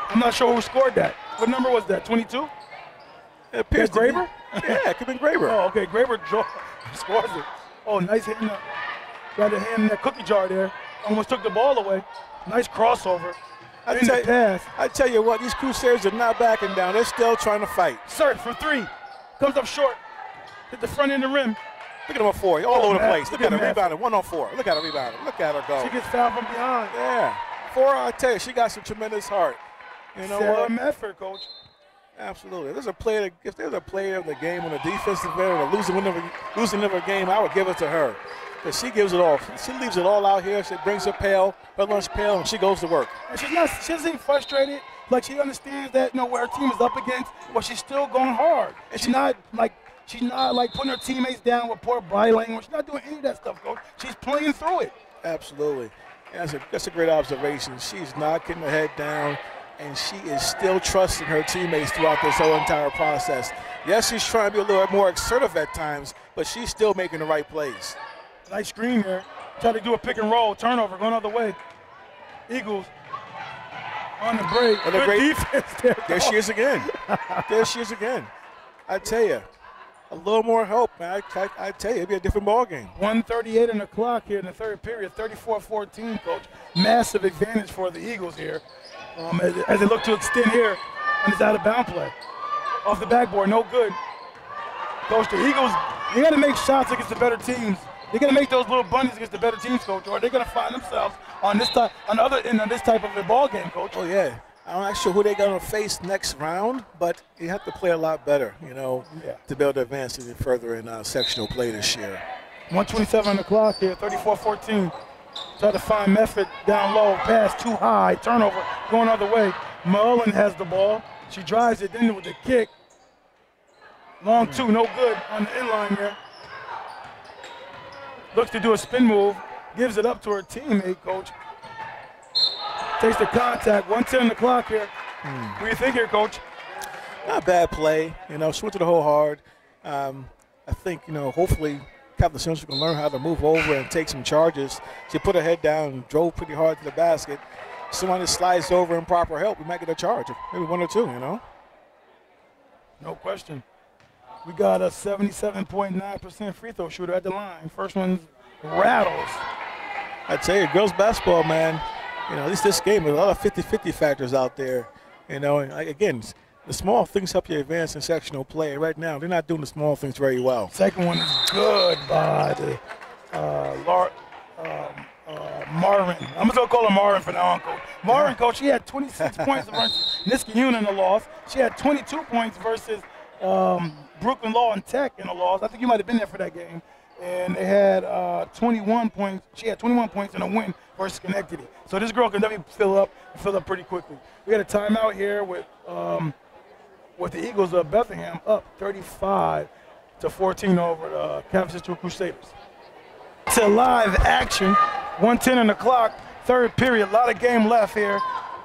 I'm not sure who scored that. What number was that, 22? It appears Graber? Yeah, it could have been Graber. Oh, okay, Graber scores it. Oh, nice hand. Got a hand in that cookie jar there. Almost took the ball away. Nice crossover. I tell you what, these Crusaders are not backing down. They're still trying to fight. Surf for three. Comes up short. Hit the front end of the rim. Look at him on 4, all over the place. Look at her Matt. rebounding, 1 on 4. Look at her rebounding. Look at her go. She gets fouled from behind. Yeah. 4, I tell you, she got some tremendous heart. You know Sarah what? Medford, Coach. Absolutely. If there's a player of the game on the defensive end or losing of a game, I would give it to her. Because she gives it all. She leaves it all out here. She brings her lunch pail, and she goes to work. And she doesn't seem frustrated. Like she understands that where her team is up against, but she's still going hard. And she's not like putting her teammates down with poor body language. She's not doing any of that stuff, Coach. She's playing through it. Absolutely. That's a great observation. She's not getting her head down, and she is still trusting her teammates throughout this whole entire process. Yes, she's trying to be a little more assertive at times, but she's still making the right plays. Nice screen there. Try to do a pick and roll, turnover, going the other way. Eagles on the break. And a great defense there. There she is again. There she is again. I tell you, a little more help, man. I tell you, it'd be a different ball game. 1:38 on the clock here in the third period, 34-14, Coach. Massive advantage for the Eagles here as they look to extend here on this out-of-bound play. Off the backboard, no good. Coach, the Eagles, they got to make shots against the better teams. They're going to make those little bunnies against the better teams, Coach, or they're going to find themselves on this type, on the other end of this type of a ball game, Coach. Oh, yeah. I'm not sure who they're going to face next round, but you have to play a lot better, you know, to be able to advance even further in sectional play this year. 1:27 on the clock here, 34-14. Try to find Method down low, pass too high, turnover, going the other way. Mullen has the ball. She drives it in with the kick. Long two, no good on the inline there. Looks to do a spin move, gives it up to her teammate, Coach. Takes the contact, 1:10 on the clock here. What do you think here, Coach? Not a bad play. You know, she went to the hole hard. I think, you know, hopefully Captain Central can learn how to move over and take some charges. She put her head down and drove pretty hard to the basket. Someone that slides over in proper help, we might get a charge, maybe one or two, you know? No question. We got a 77.9% free throw shooter at the line. First one rattles. I tell you, girls basketball, man, you know, at least this game, there's a lot of 50-50 factors out there. You know, and again, the small things help you advance in sectional play. Right now, they're not doing the small things very well. Second one is good by the Marvin. I'm just going to call her Marvin for now on, Coach. Marvin, Coach, she had 26 points versus Niskayuna in the loss. She had 22 points versus Brooklyn Law and Tech in the loss. I think you might have been there for that game. And they had 21 points. She had 21 points in a win versus Schenectady. So this girl can definitely fill up pretty quickly. We got a timeout here with the Eagles of Bethlehem up 35-14 over the Capital Central Crusaders. To live action, 1:10 on the clock, third period, a lot of game left here.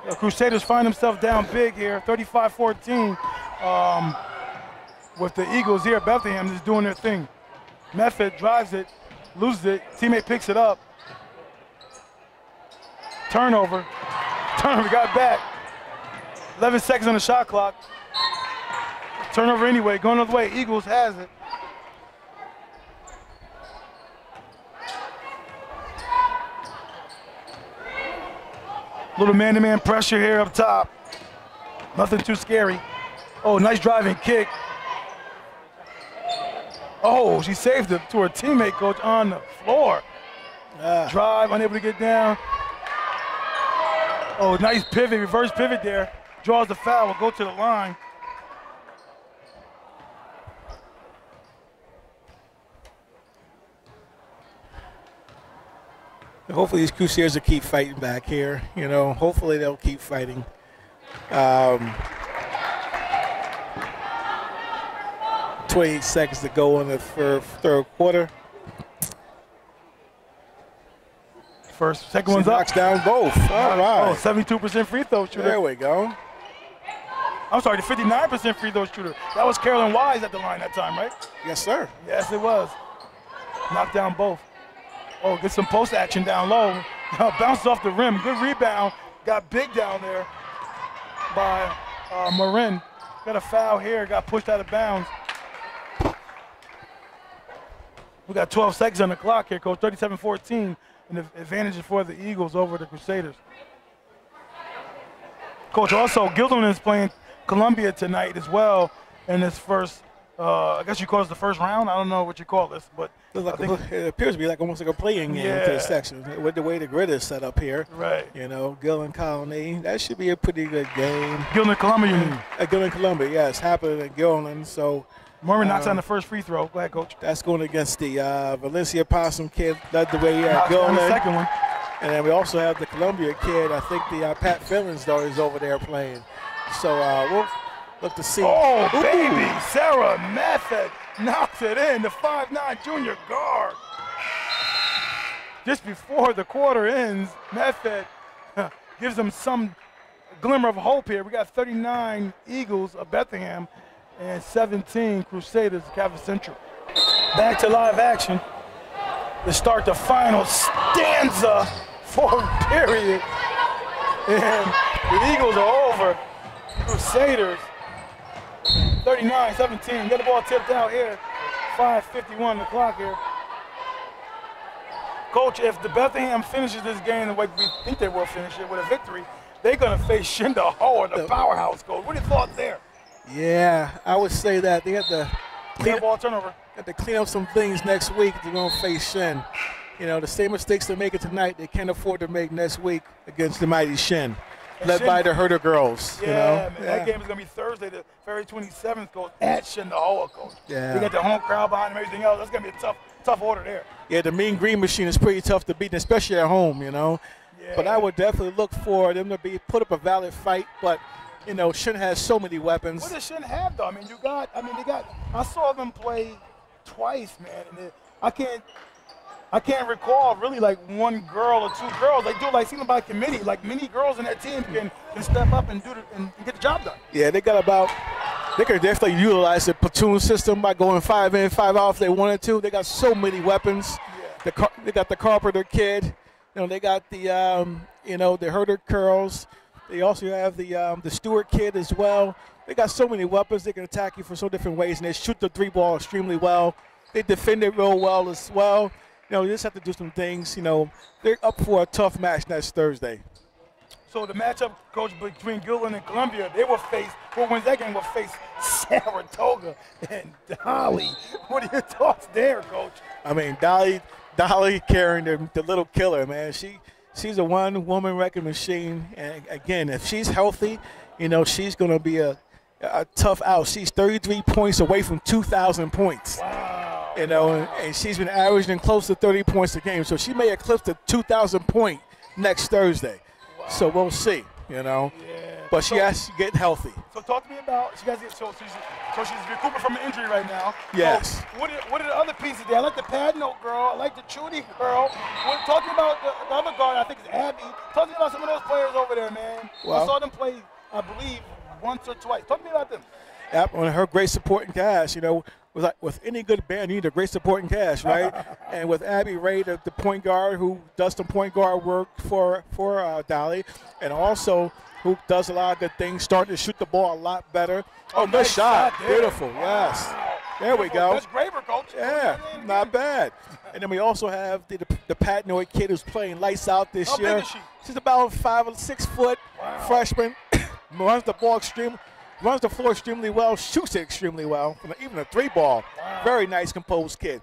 The Crusaders find themselves down big here, 35-14. With the Eagles here, Bethlehem is doing their thing. Method drives it, loses it, teammate picks it up. Turnover, got back. 11 seconds on the shot clock. Turnover anyway, going the other way, Eagles has it. Little man-to-man pressure here up top. Nothing too scary. Oh, nice driving kick. Oh, she saved it to her teammate, Coach, on the floor. Drive, unable to get down. Oh, nice pivot, reverse pivot there. Draws the foul, will go to the line. Hopefully these Crusaders will keep fighting back here. You know, hopefully they'll keep fighting. 28 seconds to go in the third quarter. Second one's up. Knocks down both. All right. Oh, 72% free throw shooter. There we go. I'm sorry, the 59% free throw shooter. That was Carolyn Wise at the line that time, right? Yes, sir. Yes, it was. Knocked down both. Oh, get some post action down low. Bounced off the rim. Good rebound. Got big down there by Marin. Got a foul here. Got pushed out of bounds. We got 12 seconds on the clock here, Coach. 37-14. And the advantage is for the Eagles over the Crusaders. Coach, also, Gilderman is playing Columbia tonight as well in this first, I guess you call this the first round. I don't know what you call this, but it appears to be like almost like a playing game to the section with the way the grid is set up here. Right. You know, Gillen Colony, that should be a pretty good game. Gillen Columbia, you mean? Gillen Columbia, yes, happening at Gillen. So Murray knocks on the first free throw. Go ahead, Coach. That's going against the Valencia Possum kid. That's the way Gillen. The second one. And then we also have the Columbia kid. I think the Pat Fillon's daughter is over there playing. So we'll look to see. Oh, baby, Sarah Method knocks it in, the 5'9" junior guard. Just before the quarter ends, Method gives them some glimmer of hope here. We got 39 Eagles of Bethlehem and 17 Crusaders of Capital Central. Back to live action to start the final stanza, fourth period. And the Eagles are over. Crusaders 39-17. Get the ball tipped out here 5:51 on the clock here. Coach, if the Bethlehem finishes this game the way we think they will finish it with a victory, they're going to face Shinda Hall, the powerhouse, Coach. What are your thoughts there? Yeah, I would say that they have to ball turnover. Have to clean up some things next week if they're going to face Shin. You know, the same mistakes they're making tonight, they can't afford to make next week against the mighty Shin, led by the Herder girls. Yeah, you know? Man, that game is going to be Thursday, the February 27th, Coach, at Shinda Hall, Coach. Yeah. We got the home crowd behind them, everything else. That's going to be a tough order there. Yeah, the Mean Green Machine is pretty tough to beat, especially at home, you know. Yeah. But I would definitely look for them to put up a valid fight. But, you know, Shin has so many weapons. What does Shin have, though? I saw them play twice, man. And I can't recall really like one girl or two girls. They do it like seem by committee. Like many girls in that team can step up and and get the job done. Yeah, they could definitely utilize the platoon system by going 5 in, 5 out if they wanted to. They got so many weapons. Yeah. They got the Carpenter kid. You know, they got the the Herder girls. They also have the Stewart kid as well. They got so many weapons. They can attack you for so different ways, and they shoot the 3-ball extremely well. They defend it real well as well. You know, you just have to do some things. You know, they're up for a tough match next Thursday. So the matchup, Coach, between Gillen and Columbia, they will face, who wins that game will face Saratoga and Dolly. What are your thoughts there, Coach? I mean, Dolly carrying the little killer, man. She's a one-woman wrecking machine. And, again, if she's healthy, you know, she's going to be a tough out. She's 33 points away from 2,000 points. Wow. You know, and she's been averaging close to 30 points a game. So she may eclipse the 2,000 point next Thursday. Wow. So we'll see, you know. Yeah. But she has to get healthy. So talk to me about, she's recuperating from an injury right now. Yes. So what are the other pieces there? I like the Padnote girl. I like the Chudy girl. Talk to me about the other guard, I think it's Abby. Talk to me about some of those players over there, man. Well, I saw them play, I believe, once or twice. Talk to me about them. Yep, on her great supporting cast, you know. With any good band, you need a great supporting cast, right? And with Abby Ray, the point guard who does some point guard work for Dolly, and also who does a lot of good things, starting to shoot the ball a lot better. Oh, good nice shot. There. Beautiful, yes. Wow. There we go. That's Graber, Coach. Yeah, not bad. And then we also have the Patnoy kid who's playing lights out this year. How big is she? She's about 5 or 6 foot, freshman, runs the floor extremely well, shoots it extremely well, even a 3-ball. Wow. Very nice, composed kid.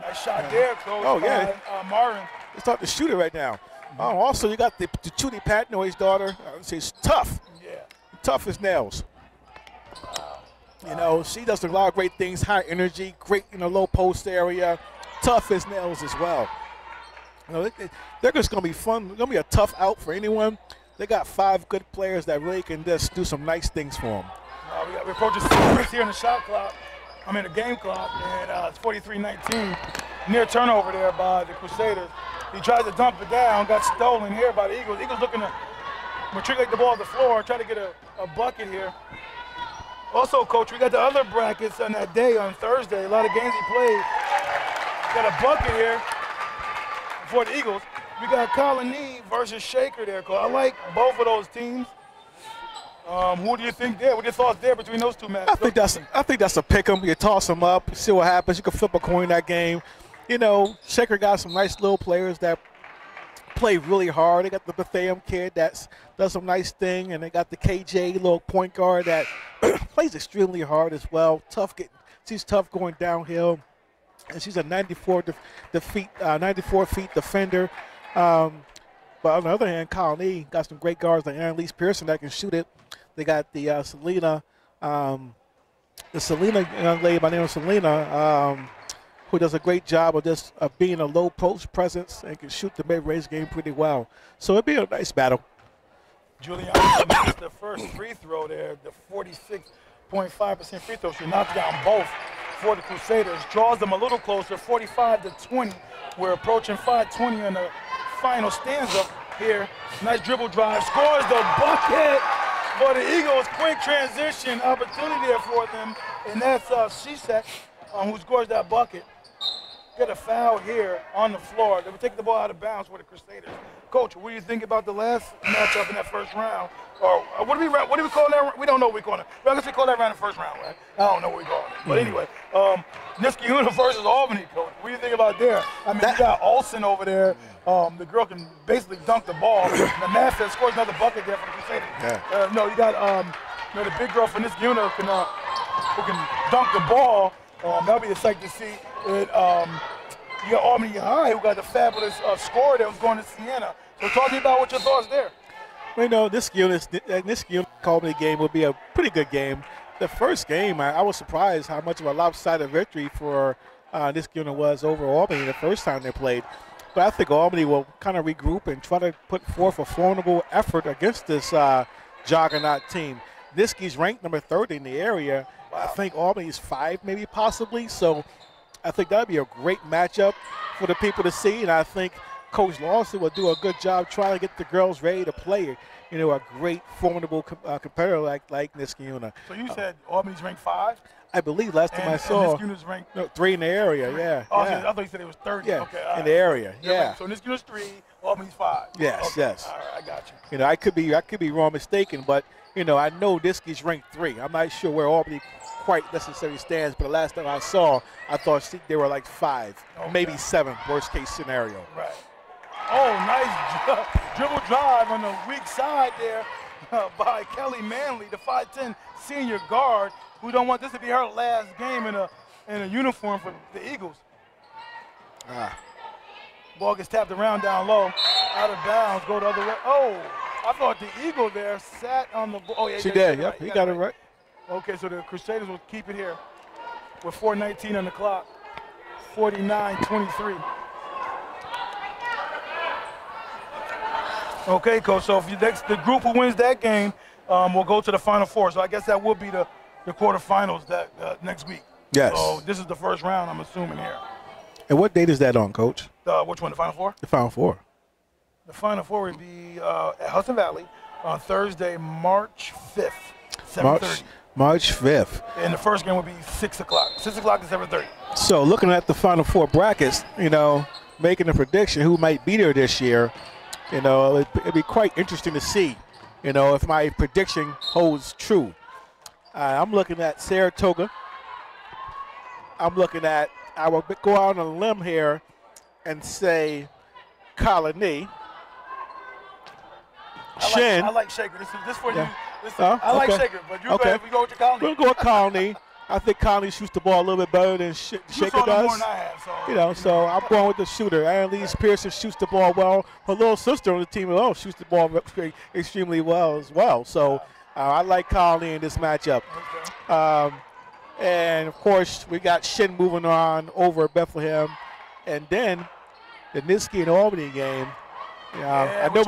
Nice shot there, Coach. Oh, yeah. Marvin. They start to shoot it right now. Oh, also, you got the Chudy Patnoy's daughter. She's tough. Yeah. Tough as nails. You know, she does a lot of great things, high energy, great in the low post area, tough as nails as well. You know, they're just going to be fun. It's going to be a tough out for anyone. They got 5 good players that really can just do some nice things for them. We're approaching 6 minutes here in the shot clock. The game clock, and it's 43-19. Near turnover there by the Crusaders. He tries to dump it down, got stolen here by the Eagles. Eagles looking to matriculate the ball on the floor, try to get a bucket here. Also, Coach, we got the other brackets on that day on Thursday. A lot of games he played. Got a bucket here for the Eagles. We got Colony versus Shaker there, Coach. I like both of those teams. Who do you think there? What are your thoughts there between those two matches? I think that's a pick 'em. You toss them up, see what happens. You can flip a coin that game. You know, Shaker got some nice little players that play really hard. They got the Bethlehem kid that does some nice thing, and they got the KJ little point guard that plays extremely hard as well. She's tough going downhill, and she's a 94 feet defender. But on the other hand, Colony got some great guards like Annalise Pearson that can shoot it. They got the Selena young lady by the name of Selena, who does a great job of being a low post presence and can shoot the mid-range game pretty well. So it'd be a nice battle. Juliana missed the first free throw there, the 46.5% free throw. She knocked down both for the Crusaders. Draws them a little closer, 45-20. We're approaching 5:20 in the final stanza here. Nice dribble drive, scores the bucket for the Eagles. Quick transition opportunity there for them, and that's Shishak who scores that bucket. Get a foul here on the floor. They were taking the ball out of bounds for the Crusaders. Coach, what do you think about the last matchup in that first round? Or what do we call that? We don't know what we call it. I guess we call that round the first round, right? I don't know what we call it. But anyway, Niskayuna versus Albany, Coach. What do you think about there? I mean, you got Olsen over there. The girl can basically dunk the ball. The Master scores another bucket there for the Crusaders. Yeah. No, you got the big girl for Niskayuna who can dunk the ball. That'll be a sight to see. You got Albany High, who got the fabulous scorer that was going to Siena. So talk to me about what your thoughts there. Well, you know, this Albany game will be a pretty good game. The first game, I was surprised how much of a lopsided victory for Niskayuna was over Albany the first time they played. But I think Albany will kind of regroup and try to put forth a formidable effort against this juggernaut team. Niskay's ranked number 30 in the area. Wow. I think Albany's 5, maybe possibly. So I think that would be a great matchup for the people to see. And I think Coach Lawson will do a good job trying to get the girls ready to play, a great, formidable competitor like Niskayuna. So you said Albany's ranked 5? I believe last time I saw. And Niskayuna's ranked 3 in the area, 3. yeah. Oh, yeah. I thought you said it was 30. Yeah, okay, in the area, yeah. Right. So Niskayuna's 3, Albany's 5. Yes, okay. yes. All right, I got you. I could be wrong, mistaken, but I know Niskay's ranked 3. I'm not sure where Albany quite necessarily stands, but the last time I saw, I thought they were like 5, maybe 7, worst case scenario. Right. Oh, nice dribble drive on the weak side there by Kelly Manley, the 5'10" senior guard, who don't want this to be her last game in a uniform for the Eagles. Ball gets tapped around down low, out of bounds, go the other way. Oh, I thought the Eagle there sat on the ball. Oh, yeah, she did, yep, he got it right. Okay, so the Crusaders will keep it here with 4:19 on the clock, 49-23. Okay, Coach, so if the group who wins that game will go to the Final Four. So I guess that will be the quarterfinals next week. Yes. So this is the first round, I'm assuming here. And what date is that on, Coach? Which one, the Final Four? The Final Four. The Final Four would be at Hudson Valley on Thursday, March 5th, 7:30. March 5th. And the first game would be 6 o'clock. 6 o'clock to 7:30. So looking at the Final Four brackets, making a prediction who might be there this year, it'd be quite interesting to see, if my prediction holds true. I'm looking at Saratoga. I will go out on a limb here and say Colony. Shin. I like Shaker. This for yeah. you. I like Shaker, but you go with Colony. We'll go with Colony. I think Colony shoots the ball a little bit better than Shaker does. More than I have, so I'm going with the shooter. Annalise Pearson shoots the ball well. Her little sister on the team as well shoots the ball extremely well as well. So I like Colony in this matchup. Okay. And, of course, we got Shin moving on over Bethlehem. And then the Niskay and Albany game. I know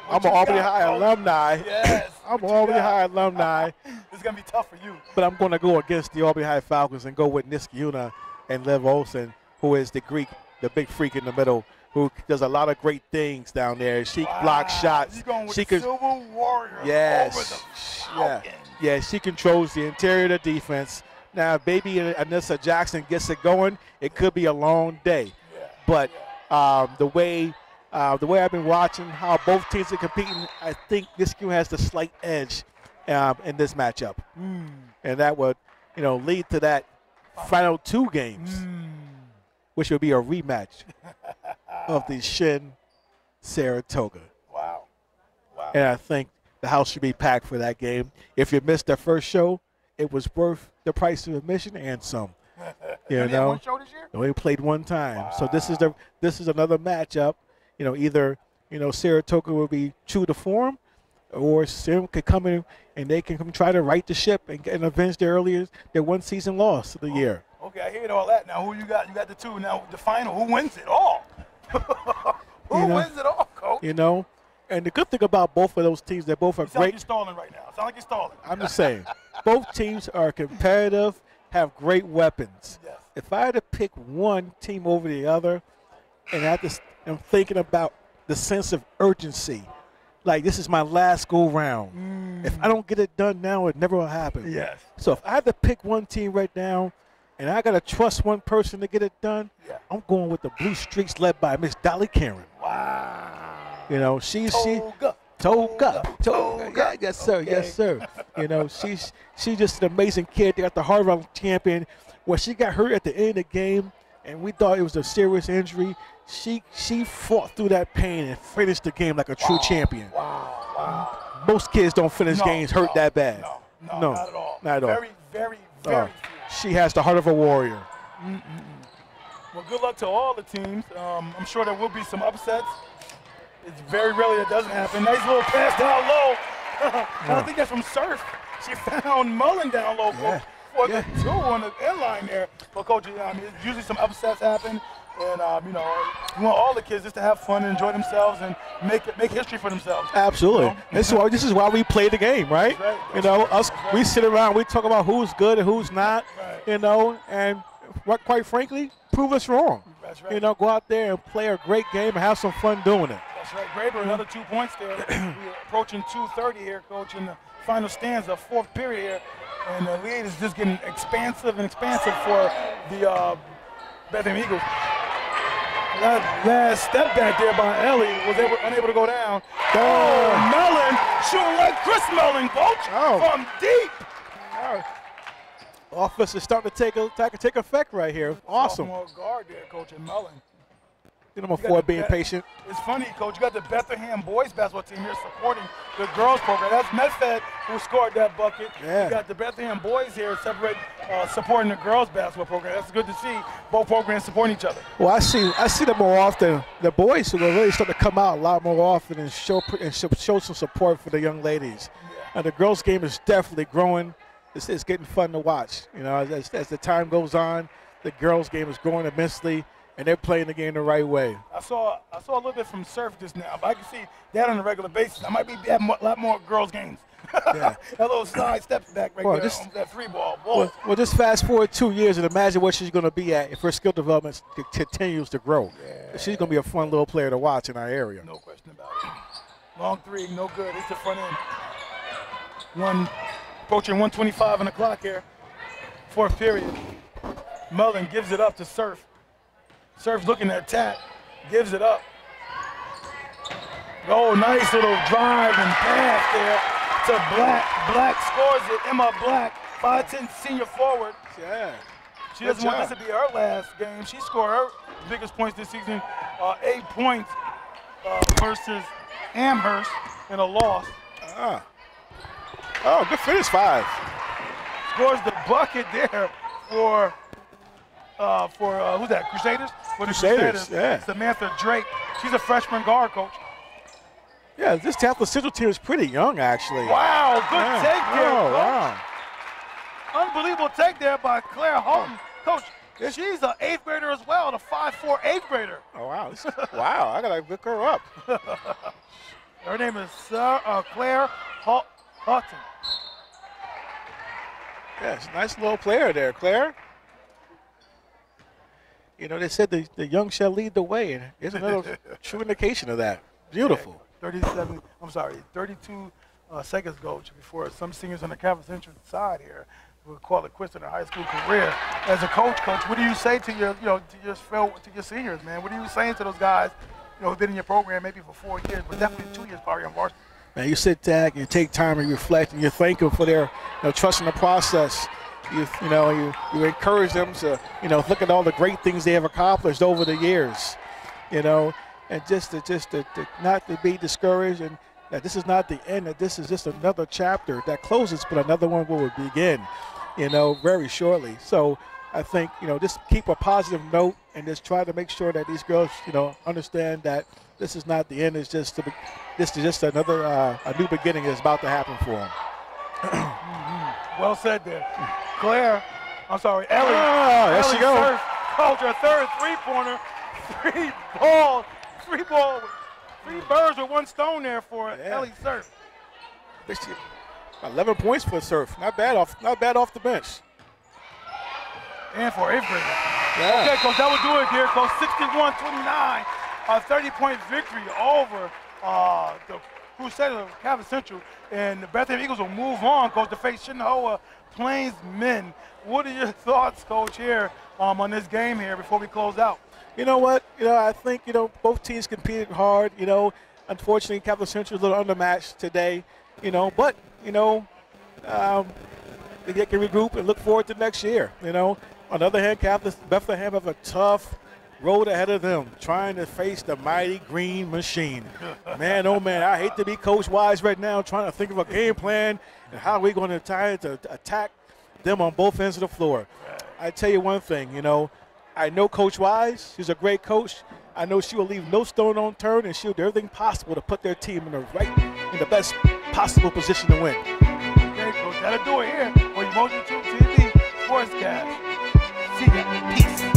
I'm an Albany High alumni. Yes. I'm an Albany High alumni. It's going to be tough for you. But I'm going to go against the Albany High Falcons and go with Niskayuna and Liv Olsen, who is the big freak in the middle, who does a lot of great things down there. She blocks shots. She's going with the Silver Warrior over the Falcons. Yeah, she controls the interior of the defense. Now, if baby Anissa Jackson gets it going, it could be a long day. Yeah. But the way I've been watching how both teams are competing, I think Niskayuna has the slight edge in this matchup. And that would, lead to that final 2 games, which would be a rematch of the Shin Saratoga. Wow. And I think the house should be packed for that game. If you missed the first show, it was worth the price of admission and some. You know, one show this year? We only played one time. Wow. So this is another matchup. Either Saratoga will be true to form, or Sim could come in and they can come try to right the ship and avenge their one season loss of the year. Okay, I hear all that. Now who you got? You got the 2. Now the final. Who wins it all? Who wins it all, Coach? And the good thing about both of those teams, they both are great. Like you're stalling right now. Sound like you're stalling. I'm just saying, both teams are competitive, have great weapons. Yes. If I had to pick one team over the other, and I'm thinking about the sense of urgency, like this is my last go round. If I don't get it done now, it never will happen. Yes. So if I had to pick one team right now, and I got to trust one person to get it done, I'm going with the Blue Streaks led by Miss Dolly Karen. Wow. You know, Toga. Yeah, yes, sir. Okay. Yes, sir. You know, she's just an amazing kid. They got the Harvard champion. Where she got hurt at the end of the game, and we thought it was a serious injury. She fought through that pain and finished the game like a true champion. Wow. Most kids don't finish games hurt that bad. No, not at all. Not at all. Very few. She has the heart of a warrior. Well, good luck to all the teams. I'm sure there will be some upsets. It's very rarely that doesn't happen. Nice little pass down low. I think that's from Surf. She found Mullen down low for the 2 on the inline there. But, Coach, usually some upsets happen. And, you want all the kids just to have fun and enjoy themselves and make history for themselves. Absolutely. You know? This is why we play the game, right? That's right. We sit around, we talk about who's good and who's not, and quite frankly, prove us wrong. That's right. Go out there and play a great game and have some fun doing it. That's right. Graber, another 2 points there. We're approaching 2:30 here, Coach, in the final stanza, 4th period here. And the lead is just getting expansive for the Bethlehem Eagles. That last step back there by Ellie was unable to go down. Mellon shooting like Chris Mellon, Coach, from deep. Offense is starting to take effect right here. Awesome. Sophomore guard there, Coach, and Mellon. Get him for being patient. It's funny, Coach. You got the Bethlehem boys basketball team here supporting the girls program. That's Medfed who scored that bucket. Yeah. You got the Bethlehem boys here supporting the girls basketball program. That's good to see both programs supporting each other. Well, I see them more often. The boys who are really starting to come out a lot more often and show some support for the young ladies. Yeah. And the girls' game is definitely growing. It's getting fun to watch. As the time goes on, the girls' game is growing immensely. And they're playing the game the right way. I saw a little bit from Surf just now, but I can see that on a regular basis. I might be having a lot more girls' games. Yeah. That little side step back there on that 3-ball. Well, just fast forward 2 years and imagine what she's going to be at if her skill development continues to grow. Yeah. She's going to be a fun little player to watch in our area. No question about it. Long 3, no good. It's the front end. Approaching 1:25 on the clock here. 4th period. Mullen gives it up to Surf. Surf's looking to attack, gives it up. Nice little drive and pass there to Black. Black scores it. Emma Black, 5'10" senior forward. Yeah. She doesn't want this to be her last game. She scored her biggest points this season, 8 points versus Amherst in a loss. Good finish, 5. Scores the bucket there for who's that? Crusaders? For the Crusaders. Yeah. Samantha Drake. She's a freshman guard, Coach. Yeah, this Catholic Central team is pretty young, actually. Wow, good take there, Coach. Wow. Unbelievable take there by Claire Houghton. Coach, she's an 8th grader as well, the 5'4" 8th grader. Oh, wow. Wow, I got to look her up. Her name is Claire Houghton. Yes, nice little player there, Claire. They said the young shall lead the way, and here's another true indication of that. Beautiful. 32 seconds ago before some seniors on the Catholic Central side here will call it quits in their high school career. As a coach, what do you say to your seniors, man? What are you saying to those guys, who've been in your program maybe for 4 years, but definitely 2 years probably on varsity? Man, you sit back, you take time and reflect, and you thank them for their trust in the process. You encourage them to look at all the great things they have accomplished over the years, and just to not to be discouraged, and that this is not the end, that this is just another chapter that closes, but another one will begin, very shortly. So I think just keep a positive note and just try to make sure that these girls understand that this is not the end. It's just another a new beginning is about to happen for them. Well said there. Ellie. There she goes. Called her third three-pointer. 3 birds with 1 stone there for Ellie Surf. 11 points for Surf. Not bad off the bench. And for 8th grader. Yeah. Okay, Coach, that will do it here, Coach. 61-29, a 30-point victory over the Crusaders of Catholic Central. And the Bethlehem Eagles will move on, Coach, to face Shenandoah Plains men. What are your thoughts, Coach, here on this game here before we close out? You know what? I think, both teams competed hard. unfortunately, Capital Central is a little undermatched today, but, they can regroup and look forward to next year, On the other hand, Bethlehem have a tough road ahead of them, trying to face the mighty green machine. Man, oh man, I hate to be Coach Wise right now, trying to think of a game plan and how we're going to try to attack them on both ends of the floor. I tell you one thing, I know Coach Wise. She's a great coach. I know she will leave no stone unturned, and she'll do everything possible to put their team in the best possible position to win. Okay, Coach, that'll do it here on Emotion 2 TV Sportscast. See ya. Peace.